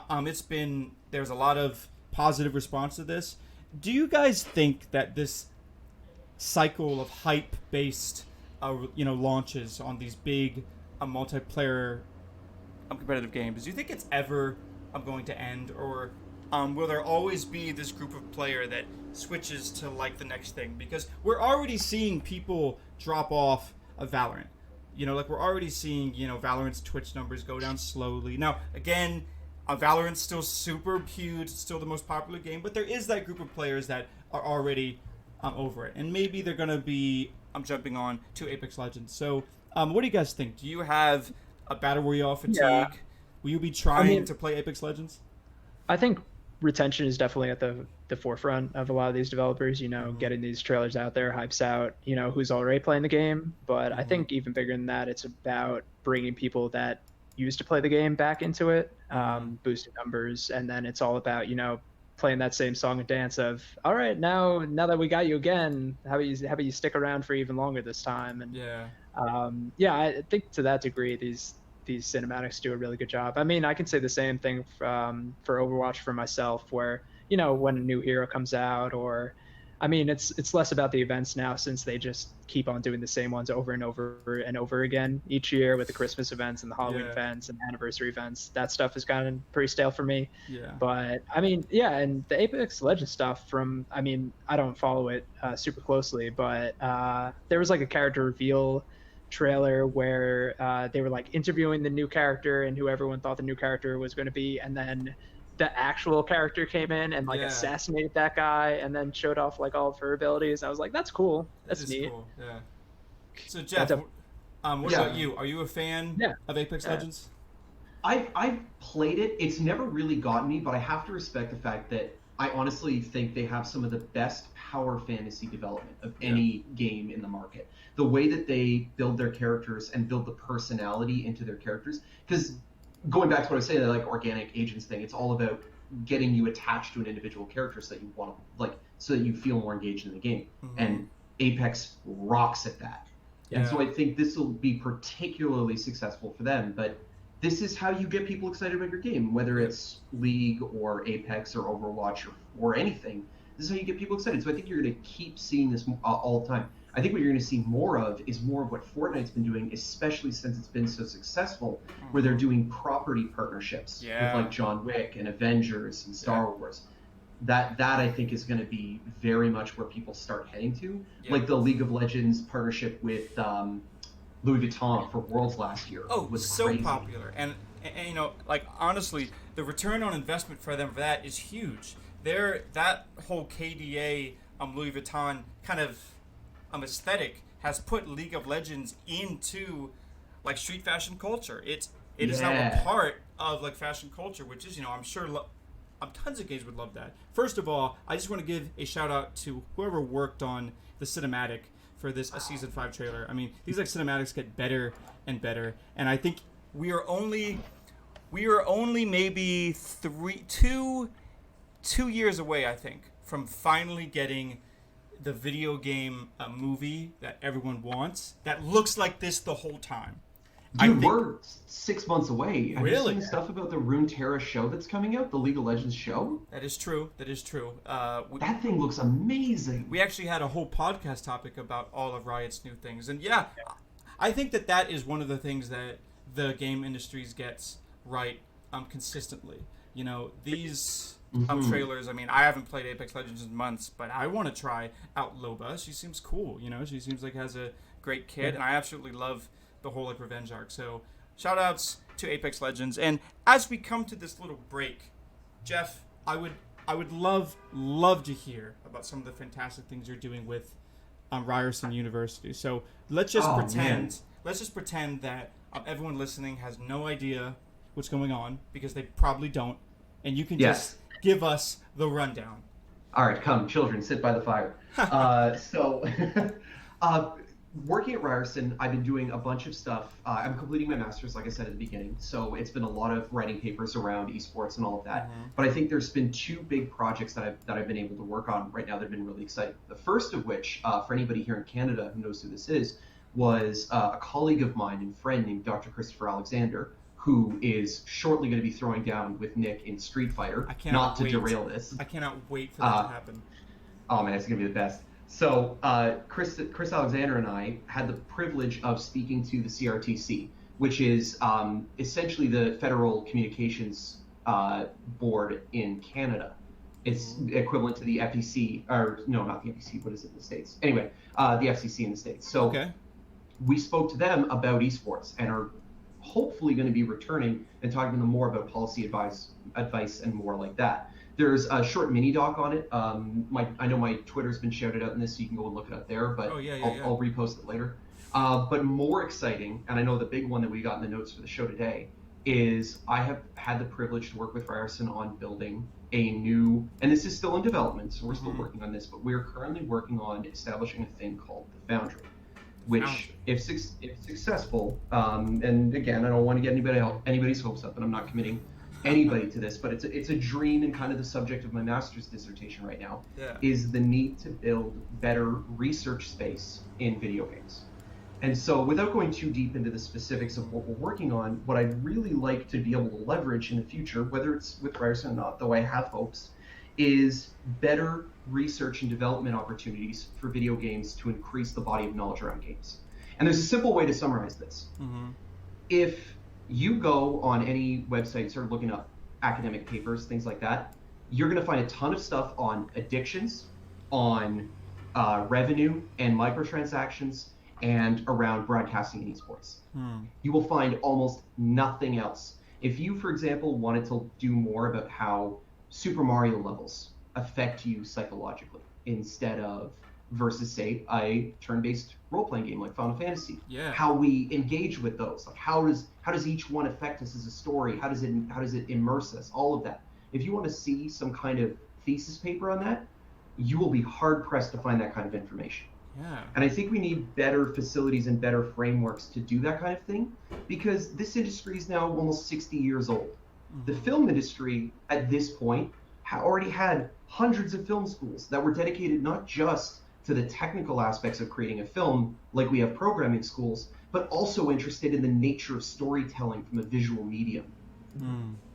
There's a lot of positive response to this. Do you guys think that this cycle of hype based launches on these big multiplayer competitive games, do you think it's ever going to end, or will there always be this group of player that switches to like the next thing? Because we're already seeing people drop off of Valorant. Like we're already seeing Valorant's Twitch numbers go down slowly. Now again, Valorant's still super huge, still the most popular game, but there is that group of players that are already over it, and maybe they're gonna be jumping on to Apex Legends. So, what do you guys think? Do you have a battle royale fatigue? Yeah. Will you be trying to play Apex Legends? I think retention is definitely at the forefront of a lot of these developers, getting these trailers out there, hypes out, who's already playing the game. But I think even bigger than that, it's about bringing people that used to play the game back into it, boosting numbers. And then it's all about, playing that same song and dance of, all right, now that we got you again, how about you stick around for even longer this time? And I think to that degree, these cinematics do a really good job. I mean, I can say the same thing for Overwatch for myself, where when a new hero comes out, or I mean, it's less about the events now since they just keep on doing the same ones over and over and over again each year with the Christmas events and the Halloween events and anniversary events. That stuff has gotten pretty stale for me. Yeah. But I mean, yeah, and the Apex Legends stuff I don't follow it super closely, but there was like a character reveal trailer where they were like interviewing the new character and who everyone thought the new character was going to be, and then the actual character came in and like Yeah. assassinated that guy and then showed off like all of her abilities. I was like, that's cool. It That's is neat. cool. Yeah. So That's Jeff, a what Yeah. about you? Are you a fan yeah. of Apex Yeah. Legends? I've played it. It's never really gotten me, but I have to respect the fact that I honestly think they have some of the best power fantasy development of any game in the market. The way that they build their characters and build the personality into their characters, because going back to what I was saying, like organic agents thing, it's all about getting you attached to an individual character so that you want to like so that you feel more engaged in the game. And Apex rocks at that. And so I think this will be particularly successful for them. But this is how you get people excited about your game, whether it's League or Apex or Overwatch or anything. This is how you get people excited. So I think you're going to keep seeing this all the time. I think what you're going to see more of is more of what Fortnite's been doing, especially since it's been so successful, where they're doing property partnerships with like John Wick and Avengers and Star Wars. That I think is going to be very much where people start heading to, like the League of Legends partnership with Louis Vuitton for Worlds last year. Was so crazy. popular, and you know, like honestly, the return on investment for them for that is huge. That whole KDA Louis Vuitton kind of aesthetic has put League of Legends into like street fashion culture. It is now a part of like fashion culture, which is, you know, I'm sure tons of games would love that. First of all, I just want to give a shout out to whoever worked on the cinematic for this season 5 trailer. I mean, these like cinematics get better and better, and I think we are only maybe 2 years away, I think, from finally getting the video game movie that everyone wants that looks like this the whole time. Dude, we're 6 months away. Have Really? you seen stuff about the Runeterra show that's coming out, the League of Legends show? That is true. That thing looks amazing. We actually had a whole podcast topic about all of Riot's new things. And yeah, I think that is one of the things that the game industries gets right consistently. You know, these trailers, I mean, I haven't played Apex Legends in months, but I want to try out Loba. She seems cool, you know? She seems like has a great kid, and I absolutely love the whole like revenge arc. So shout outs to Apex Legends. And as we come to this little break, Jeff, I would love to hear about some of the fantastic things you're doing with Ryerson University. So let's just pretend that everyone listening has no idea what's going on, because they probably don't, and you can just give us the rundown. All right, come, children, sit by the fire. Working at Ryerson, I've been doing a bunch of stuff. I'm completing my master's, like I said at the beginning, so it's been a lot of writing papers around esports and all of that. But I think there's been 2 big projects that I've been able to work on right now that have been really exciting. The first of which, for anybody here in Canada who knows who this is, was a colleague of mine and friend named Dr. Christopher Alexander, who is shortly going to be throwing down with Nick in Street Fighter. Not to derail this. I cannot wait for that to happen. Oh man, it's going to be the best. So Chris Alexander and I had the privilege of speaking to the CRTC, which is essentially the Federal Communications Board in Canada. It's equivalent to the FEC, or no, not the FEC. What is it in the States? Anyway, the FCC in the States. So we spoke to them about esports and are hopefully going to be returning and talking to them more about policy advice and more like that. There's a short mini doc on it. I know my Twitter's been shouted out in this, so you can go and look it up there, but I'll repost it later. But more exciting, and I know the big one that we got in the notes for the show today, is I have had the privilege to work with Ryerson on building a new, and this is still in development, so we're still working on this, but we're currently working on establishing a thing called the Foundry, which, if successful, and again, I don't want to get anybody's hopes up, and I'm not committing anybody to this, but it's a dream and kind of the subject of my master's dissertation right now, is the need to build better research space in video games. And so without going too deep into the specifics of what we're working on, what I'd really like to be able to leverage in the future, whether it's with Ryerson or not, though I have hopes, is better research and development opportunities for video games to increase the body of knowledge around games. And there's a simple way to summarize this. If you go on any website, start looking up academic papers, things like that, you're going to find a ton of stuff on addictions, on revenue and microtransactions, and around broadcasting and esports. You will find almost nothing else. If you, for example, wanted to do more about how Super Mario levels affect you psychologically instead of versus, say, a turn-based role-playing game like Final Fantasy, Yeah. how we engage with those, like how does each one affect us as a story? How does it immerse us? All of that. If you want to see some kind of thesis paper on that, you will be hard pressed to find that kind of information. Yeah. And I think we need better facilities and better frameworks to do that kind of thing, because this industry is now almost 60 years old. The film industry at this point already had hundreds of film schools that were dedicated not just to the technical aspects of creating a film, like we have programming schools, but also interested in the nature of storytelling from a visual medium.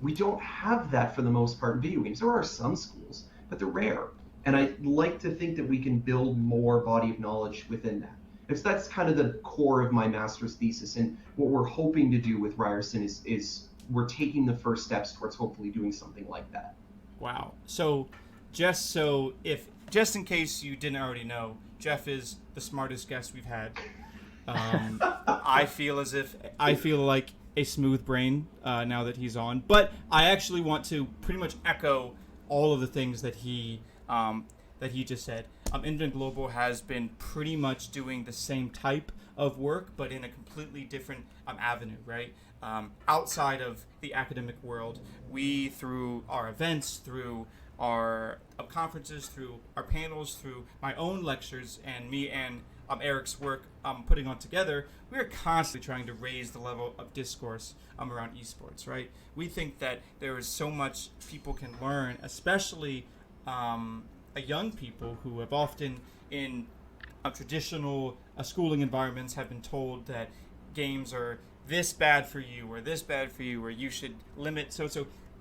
We don't have that for the most part in video games. There are some schools, but they're rare. And I like to think that we can build more body of knowledge within that. That's kind of the core of my master's thesis. And what we're hoping to do with Ryerson is we're taking the first steps towards hopefully doing something like that. Wow. So in case you didn't already know, Jeff is the smartest guest we've had. I feel like a smooth brain now that he's on, but I actually want to pretty much echo all of the things that he just said. Inven Global has been pretty much doing the same type of work, but in a completely different avenue, right? Outside of the academic world, we, through our events, through our conferences, through our panels, through my own lectures, and me and Eric's work putting on together, we are constantly trying to raise the level of discourse around esports, right? We think that there is so much people can learn, especially young people who have often in traditional schooling environments have been told that games are this bad for you or this bad for you or you should limit so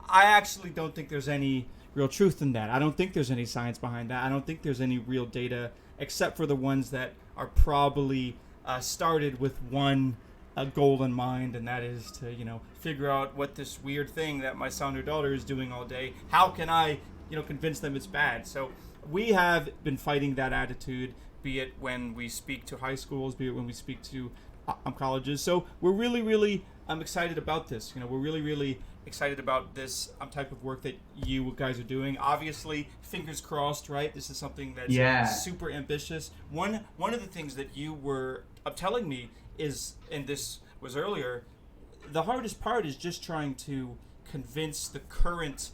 I actually don't think there's any real truth in that. I don't think there's any science behind that. I don't think there's any real data except for the ones that are probably started with one goal in mind, and that is to figure out what this weird thing that my son or daughter is doing all day, how can I convince them it's bad. So we have been fighting that attitude, be it when we speak to high schools, be it when we speak to colleges. So we're really excited about this. We're really excited about this type of work that you guys are doing. Obviously, fingers crossed, right? This is something that's super ambitious. One of the things that you were telling me is, and this was earlier, the hardest part is just trying to convince the current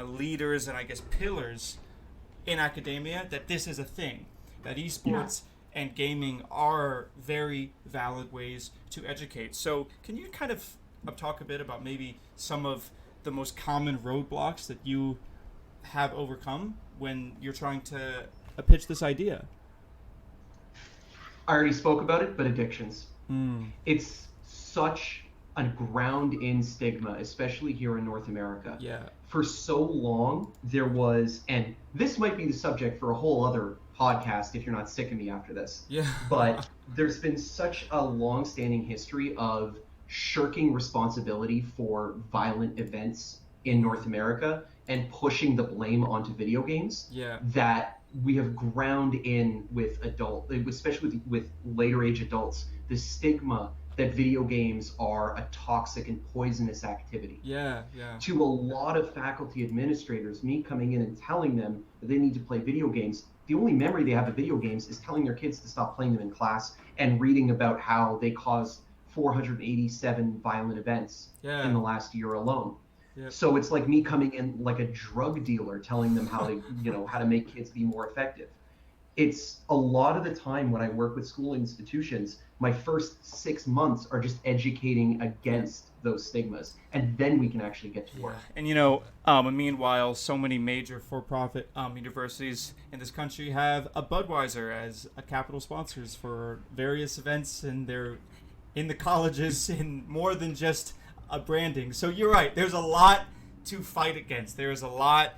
leaders and I guess pillars in academia that this is a thing, that esports and gaming are very valid ways to educate. So can you kind of talk a bit about maybe some of the most common roadblocks that you have overcome when you're trying to pitch this idea? I already spoke about it, but addictions. It's such a ground-in stigma, especially here in North America. Yeah. For so long, there was, and this might be the subject for a whole other podcast if you're not sick of me after this. Yeah. But there's been such a long-standing history of shirking responsibility for violent events in North America and pushing the blame onto video games. Yeah. That we have ground in with especially with later age adults, the stigma that video games are a toxic and poisonous activity. Yeah. To a lot of faculty administrators, me coming in and telling them that they need to play video games, the only memory they have of video games is telling their kids to stop playing them in class and reading about how they caused 487 violent events in the last year alone. Yep. So it's like me coming in like a drug dealer telling them how to, how to make kids be more effective. It's a lot of the time when I work with school institutions, my first 6 months are just educating against those stigmas, and then we can actually get to work. And meanwhile, so many major for-profit universities in this country have a Budweiser as a capital sponsors for various events, and they're in the colleges in more than just a branding. So you're right. There's a lot to fight against. There's a lot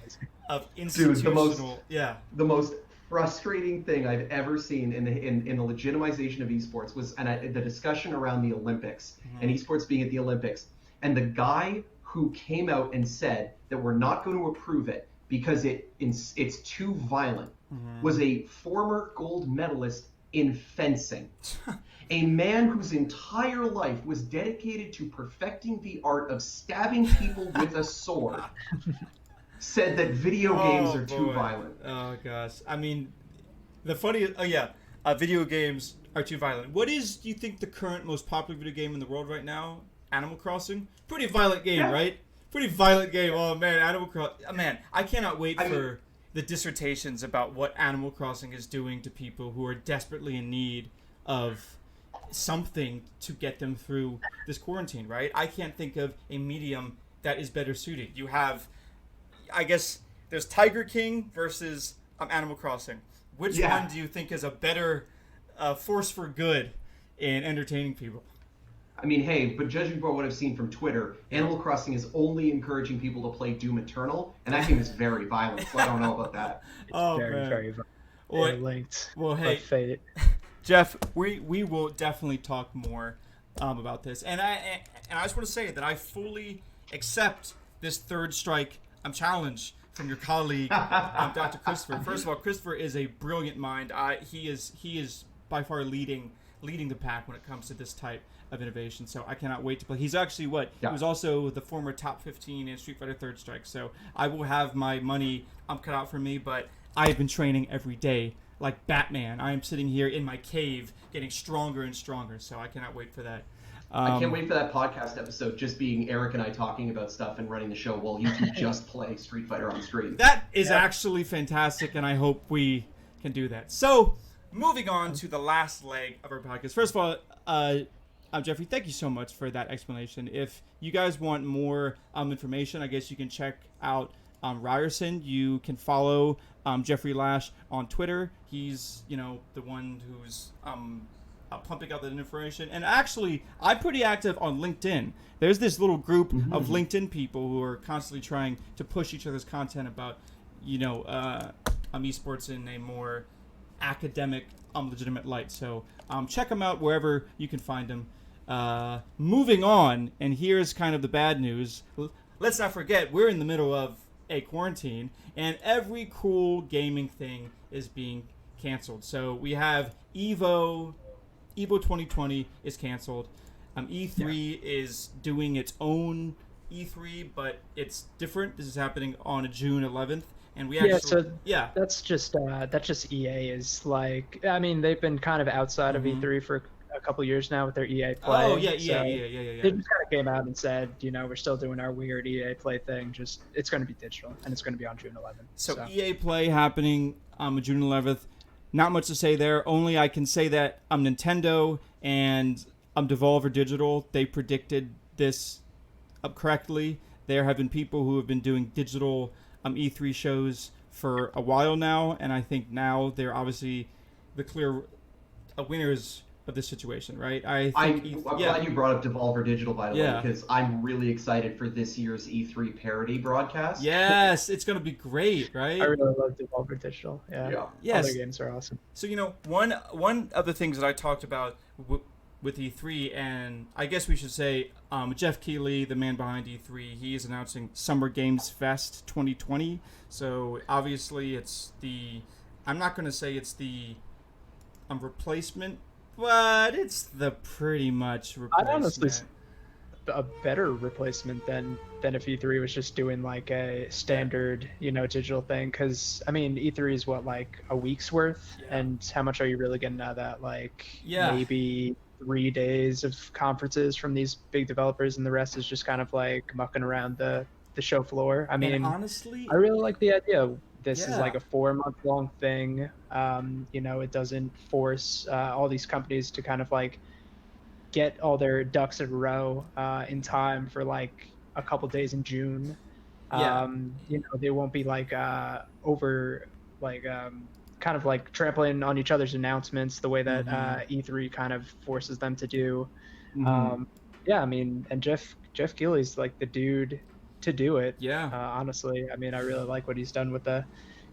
of institutional. The most frustrating thing I've ever seen in the legitimization of esports was the discussion around the Olympics and esports being at the Olympics, and the guy who came out and said that we're not going to approve it because it's too violent was a former gold medalist in fencing. A man whose entire life was dedicated to perfecting the art of stabbing people with a sword said that video games are too violent. Oh gosh. I mean, the funny. Oh yeah, video games are too violent. What is, do you think, the current most popular video game in the world right now? Animal Crossing. Pretty violent game, right? Pretty violent game. Oh man, Animal Crossing. Man, I cannot wait for the dissertations about what Animal Crossing is doing to people who are desperately in need of something to get them through this quarantine, right? I can't think of a medium that is better suited. You have, I guess, there's Tiger King versus Animal Crossing. Which one do you think is a better force for good in entertaining people? I mean, hey, but judging by what I've seen from Twitter, Animal Crossing is only encouraging people to play Doom Eternal, and that game is very violent, so I don't know about that. It's very violent. Linked. Well, hey, fate. Jeff, we will definitely talk more about this, and I just want to say that I fully accept this third strike challenge from your colleague, Dr. Christopher. First of all, Christopher is a brilliant mind. He is by far leading the pack when it comes to this type of innovation. So I cannot wait to play. He's actually he was also the former top 15 in Street Fighter Third Strike. So I will have my money cut out for me. But I have been training every day like Batman. I am sitting here in my cave getting stronger and stronger. So I cannot wait for that. I can't wait for that podcast episode just being Eric and I talking about stuff and running the show while you two just play Street Fighter on stream. That is actually fantastic, and I hope we can do that. So, moving on to the last leg of our podcast. First of all, Jeffrey, thank you so much for that explanation. If you guys want more information, I guess you can check out Ryerson. You can follow Jeffrey Lash on Twitter. He's, the one who's pumping out that information. And actually, I'm pretty active on LinkedIn. There's this little group of LinkedIn people who are constantly trying to push each other's content about, esports in a more academic, legitimate light. So check them out wherever you can find them. Moving on, and here's kind of the bad news. Let's not forget, we're in the middle of a quarantine, and every cool gaming thing is being canceled. So we have Evo 2020 is canceled. E3 is doing its own E3, but it's different. This is happening on June 11th, and we actually that's just EA is like, I mean, they've been kind of outside of E3 for a couple years now with their EA Play. Oh yeah. They just kind of came out and said, we're still doing our weird EA Play thing. Just it's going to be digital, and it's going to be on June 11th. So EA Play happening on June 11th. Not much to say there. Only I can say that Nintendo and Devolver Digital, they predicted this correctly. There have been people who have been doing digital E3 shows for a while now, and I think now they're obviously the clear winners of this situation, right? I'm glad you brought up Devolver Digital, by the way, because I'm really excited for this year's E3 parody broadcast. Yes, it's going to be great, right? I really love Devolver Digital. Yeah. Yes. Other games are awesome. So, one of the things that I talked about with E3, and I guess we should say Jeff Keighley, the man behind E3, he is announcing Summer Games Fest 2020. So, obviously, I'm not going to say it's the replacement, but it's the pretty much replacement. I'd honestly a better replacement than if E3 was just doing like a standard, digital thing. Because I mean, E3 is what, like a week's worth, and how much are you really getting out of that? Like maybe 3 days of conferences from these big developers, and the rest is just kind of like mucking around the show floor. I mean, honestly, I really like the idea. This is like a 4-month-long thing. It doesn't force all these companies to kind of like get all their ducks in a row in time for like a couple days in June. They won't be like over like kind of like trampling on each other's announcements the way that E3 kind of forces them to do. I mean, and Jeff Keighley's like the dude to do it. Honestly, I mean, I really like what he's done with the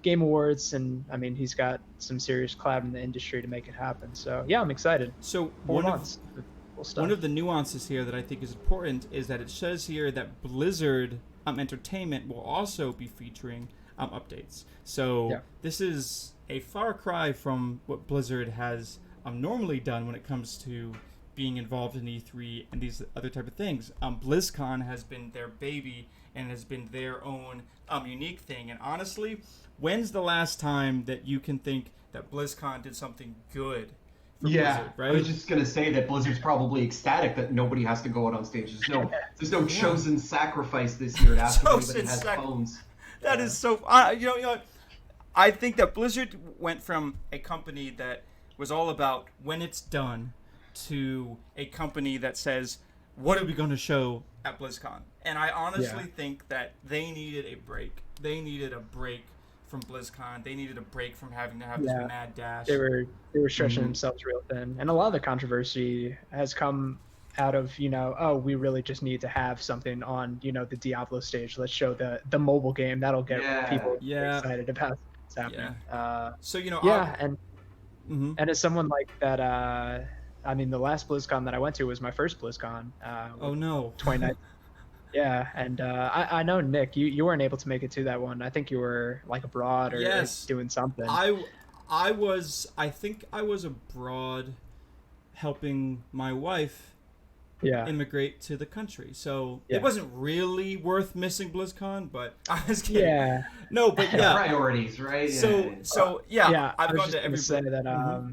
Game Awards, and I mean, he's got some serious clout in the industry to make it happen. So I'm excited. So one of the nuances here that I think is important is that it says here that Blizzard Entertainment will also be featuring updates. So this is a far cry from what Blizzard has normally done when it comes to being involved in E3 and these other type of things. BlizzCon has been their baby and has been their own unique thing. And honestly, when's the last time that you can think that BlizzCon did something good for Blizzard, right? I was just gonna say that Blizzard's probably ecstatic that nobody has to go out on stage. There's no chosen sacrifice this year to ask if anybody has phones. That is so. You know, I think that Blizzard went from a company that was all about when it's done to a company that says, what are we going to show at BlizzCon? And I honestly think that they needed a break. They needed a break from BlizzCon. They needed a break from having to have this mad dash. They were stretching themselves real thin. And a lot of the controversy has come out of, we really just need to have something on, the Diablo stage. Let's show the mobile game. That'll get people excited about what's happening. And as someone like that, the last BlizzCon that I went to was my first BlizzCon. 2019. Yeah, and I know, Nick, you weren't able to make it to that one. I think you were like abroad or doing something. I think I was abroad helping my wife immigrate to the country. So it wasn't really worth missing BlizzCon, but I was kidding. Yeah. No, but priorities, right? I've gone to every say that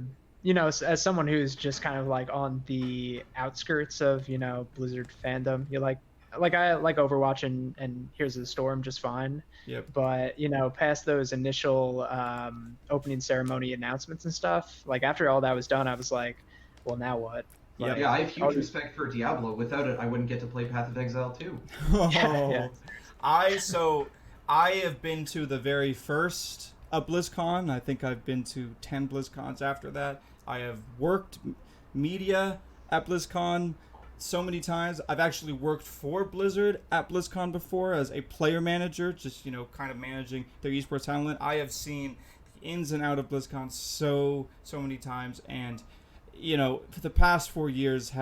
as someone who's just kind of like on the outskirts of, Blizzard fandom, you're like I like Overwatch and Here's the Storm just fine. Yep. But, past those initial opening ceremony announcements and stuff, like after all that was done, I was like, well, now what? Like, I have huge respect for Diablo. Without it, I wouldn't get to play Path of Exile 2. I have been to the very first BlizzCon. I think I've been to 10 BlizzCons after that. I have worked media at BlizzCon so many times. I've actually worked for Blizzard at BlizzCon before as a player manager, just, kind of managing their esports talent. I have seen the ins and out of BlizzCon so many times, and for the past 4 years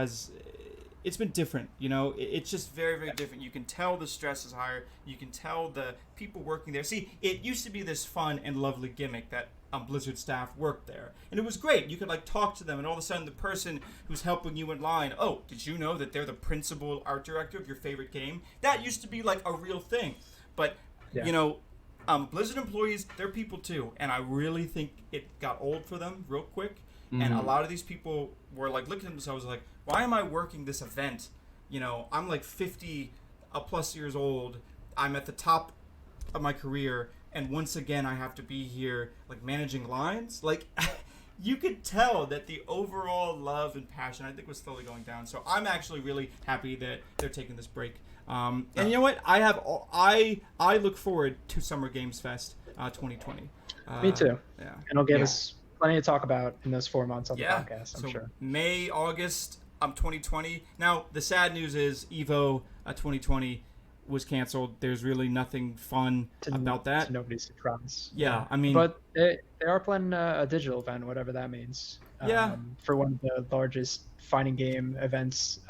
it's been different. It's just very, very different. You can tell the stress is higher. You can tell the people working there. See, it used to be this fun and lovely gimmick that Blizzard staff worked there, and it was great. You could talk to them, and all of a sudden the person who's helping you in line, oh, did you know that they're the principal art director of your favorite game? That used to be a real thing. But Blizzard employees, they're people too, and I really think it got old for them real quick. And a lot of these people were looking at themselves like, why am I working this event? I'm 50 plus years old. I'm at the top of my career, and once again I have to be here managing lines. You could tell that the overall love and passion, I think, was slowly going down. So I'm actually really happy that they're taking this break. And you know what? I look forward to Summer Games Fest 2020. Me too. Yeah. And it'll give us plenty to talk about in those 4 months on the podcast, I'm sure. May, August 2020. Now, the sad news is EVO 2020 was canceled. There's really nothing fun about that. To nobody's surprise. Yeah, But they are planning a digital event, whatever that means. For one of the largest fighting game events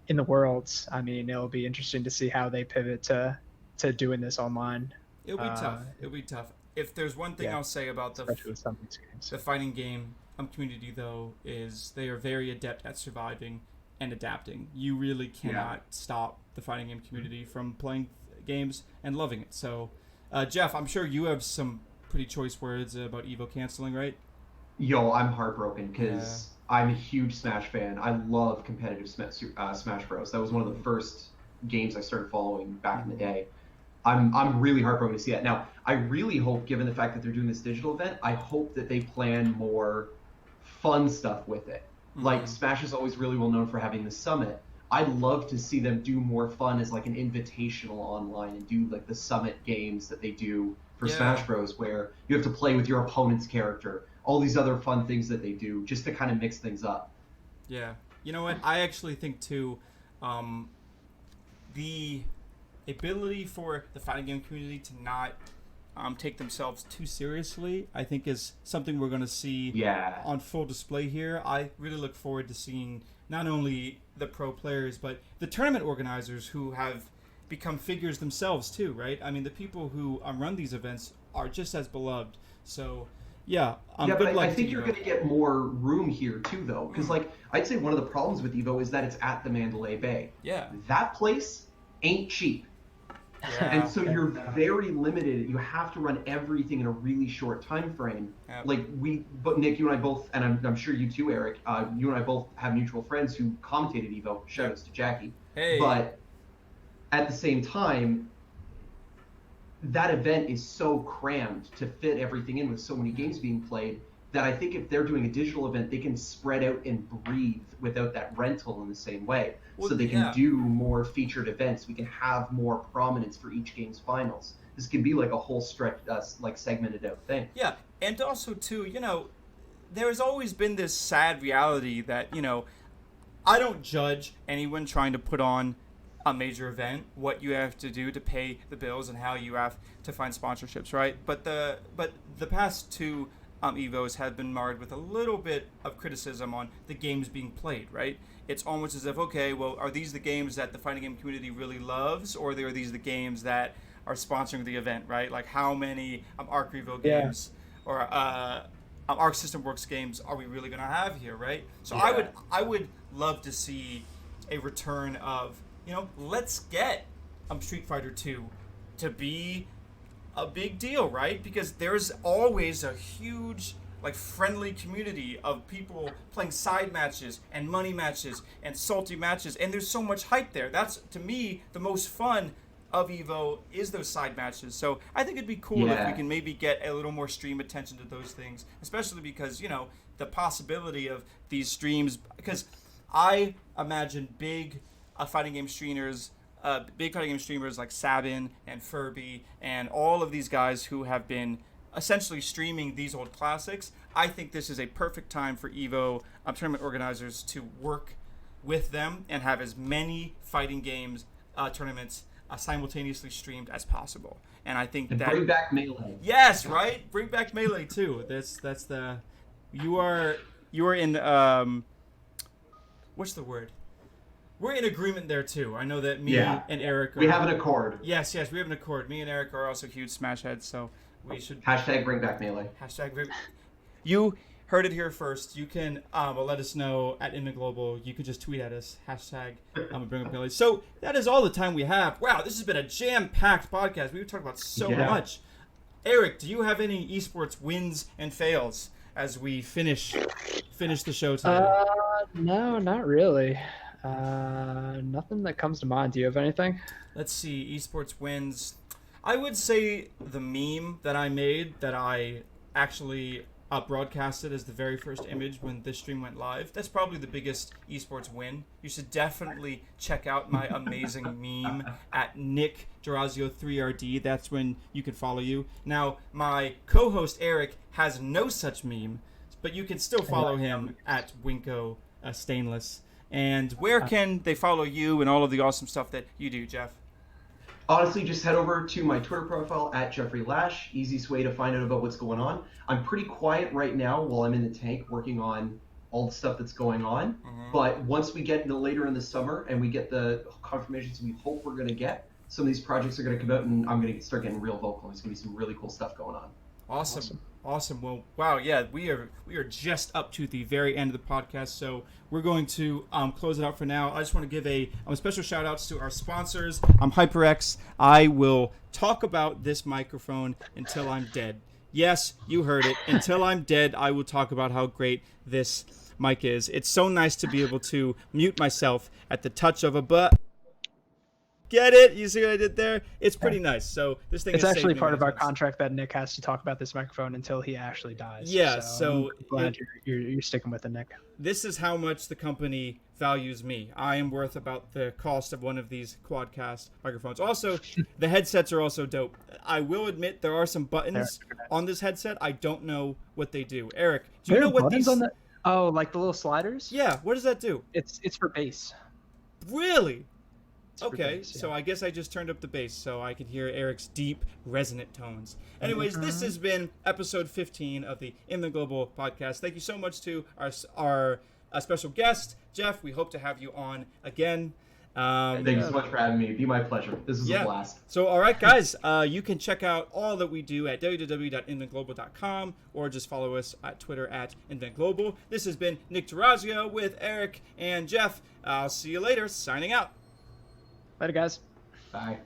in the world. It'll be interesting to see how they pivot to doing this online. It'll be tough. If there's one thing I'll say about the fighting game community, though, is they are very adept at surviving and adapting. You really cannot stop the fighting game community from playing games and loving it. So, Jeff, I'm sure you have some pretty choice words about EVO canceling, right? Yo, I'm heartbroken because I'm a huge Smash fan. I love competitive Smash Bros. That was one of the first games I started following back in the day. I'm really heartbroken to see that. Now, I really hope, given the fact that they're doing this digital event, I hope that they plan more fun stuff with it. Smash is always really well known for having the summit. I'd love to see them do more fun as an invitational online and do the summit games that they do for Smash Bros, where you have to play with your opponent's character. All these other fun things that they do just to kind of mix things up. Yeah. You know what? I actually think too, the ability for the fighting game community to not take themselves too seriously, I think, is something we're going to see on full display here. I really look forward to seeing not only the pro players, but the tournament organizers who have become figures themselves too, right? The people who run these events are just as beloved. So, Yeah. Yeah, Good but luck I think to you're you. going to get more room here too, though, because like I'd say one of the problems with Evo is that it's at the Mandalay Bay. Yeah. That place ain't cheap, and Yeah. so you're very limited. You have to run everything in a really short time frame. Yep. But Nick, you and I both, and I'm sure you too, Eric. You and I both have mutual friends who commentated Evo. Shoutouts to Jackie. Hey. But at the same time, that event is so crammed to fit everything in with so many games being played that I think if they're doing a digital event, they can spread out and breathe without that rental in the same way. Well, So they can yeah. do more featured events. We can have more prominence for each game's finals. This can be like a whole stretch, like segmented out thing. Yeah, and also too, there has always been this sad reality that I don't judge anyone trying to put on a major event, what you have to do to pay the bills and how you have to find sponsorships, right? But the past two Evos have been marred with a little bit of criticism on the games being played, right? It's almost as if, okay, well, are these the games that the fighting game community really loves, or are these the games that are sponsoring the event, right? Like how many Arc Revo games or Arc System Works games are we really going to have here, right? So I would love to see a return of, let's get Street Fighter 2 to be a big deal, right? Because there's always a huge friendly community of people playing side matches and money matches and salty matches, and there's so much hype there. That's, to me, the most fun of Evo is those side matches. So I think it'd be cool if we can maybe get a little more stream attention to those things, especially because the possibility of these streams, because I imagine big fighting game streamers like Sabin and Furby and all of these guys who have been essentially streaming these old classics. I think this is a perfect time for Evo tournament organizers to work with them and have as many fighting games tournaments simultaneously streamed as possible. And I think that bring back Melee. Yes, right? Bring back Melee too. That's the you are in what's the word? We're in agreement there too. I know that me and Eric we have an accord. Yes, we have an accord. Me and Eric are also huge Smash heads, so we should bring back Melee. You heard it here first. You can let us know at Inven Global. You can just tweet at us bring up Melee. So that is all the time we have. Wow, this has been a jam-packed podcast. We've talked about so much. Eric, do you have any esports wins and fails as we finish the show today? No, not really. Nothing that comes to mind. Do you have anything? Let's see, esports wins. I would say the meme that I made that I actually broadcasted as the very first image when this stream went live. That's probably the biggest esports win. You should definitely check out my amazing meme at Nick Durazio 3RD. That's when you can follow you. Now, my co-host Eric has no such meme, but you can still follow him at Winko Stainless. And where can they follow you and all of the awesome stuff that you do, Jeff? Honestly, just head over to my Twitter profile at Jeffrey Lash. Easiest way to find out about what's going on. I'm pretty quiet right now while I'm in the tank working on all the stuff that's going on. Mm-hmm. But once we get into later in the summer and we get the confirmations we hope we're going to get, some of these projects are going to come out and I'm going to start getting real vocal. There's going to be some really cool stuff going on. Awesome. Well, wow, yeah, we are just up to the very end of the podcast, so we're going to close it out for now. I just want to give a special shout outs to our sponsors. I'm HyperX. I will talk about this microphone until I'm dead. Yes, you heard it. Until I'm dead, I will talk about how great this mic is. It's so nice to be able to mute myself at the touch of a button. Get it? You see what I did there? It's pretty nice. So this thing. It's actually part of our contract that Nick has to talk about this microphone until he actually dies. Yeah. So I'm glad you're sticking with it, Nick. This is how much the company values me. I am worth about the cost of one of these Quadcast microphones. Also, the headsets are also dope. I will admit there are some buttons on this headset. I don't know what they do. Eric, do you know what these? On the... Oh, like the little sliders? Yeah. What does that do? It's for bass. Really? Okay, so I guess I just turned up the bass so I could hear Eric's deep, resonant tones. Anyways, this has been episode 15 of the Inven Global podcast. Thank you so much to our special guest, Jeff. We hope to have you on again. Thank you so much for having me. It'd be my pleasure. This is a blast. So, all right, guys, you can check out all that we do at www.invenglobal.com or just follow us at Twitter at InvenGlobal. This has been Nick Tarazio with Eric and Jeff. I'll see you later. Signing out. Later, guys. Bye.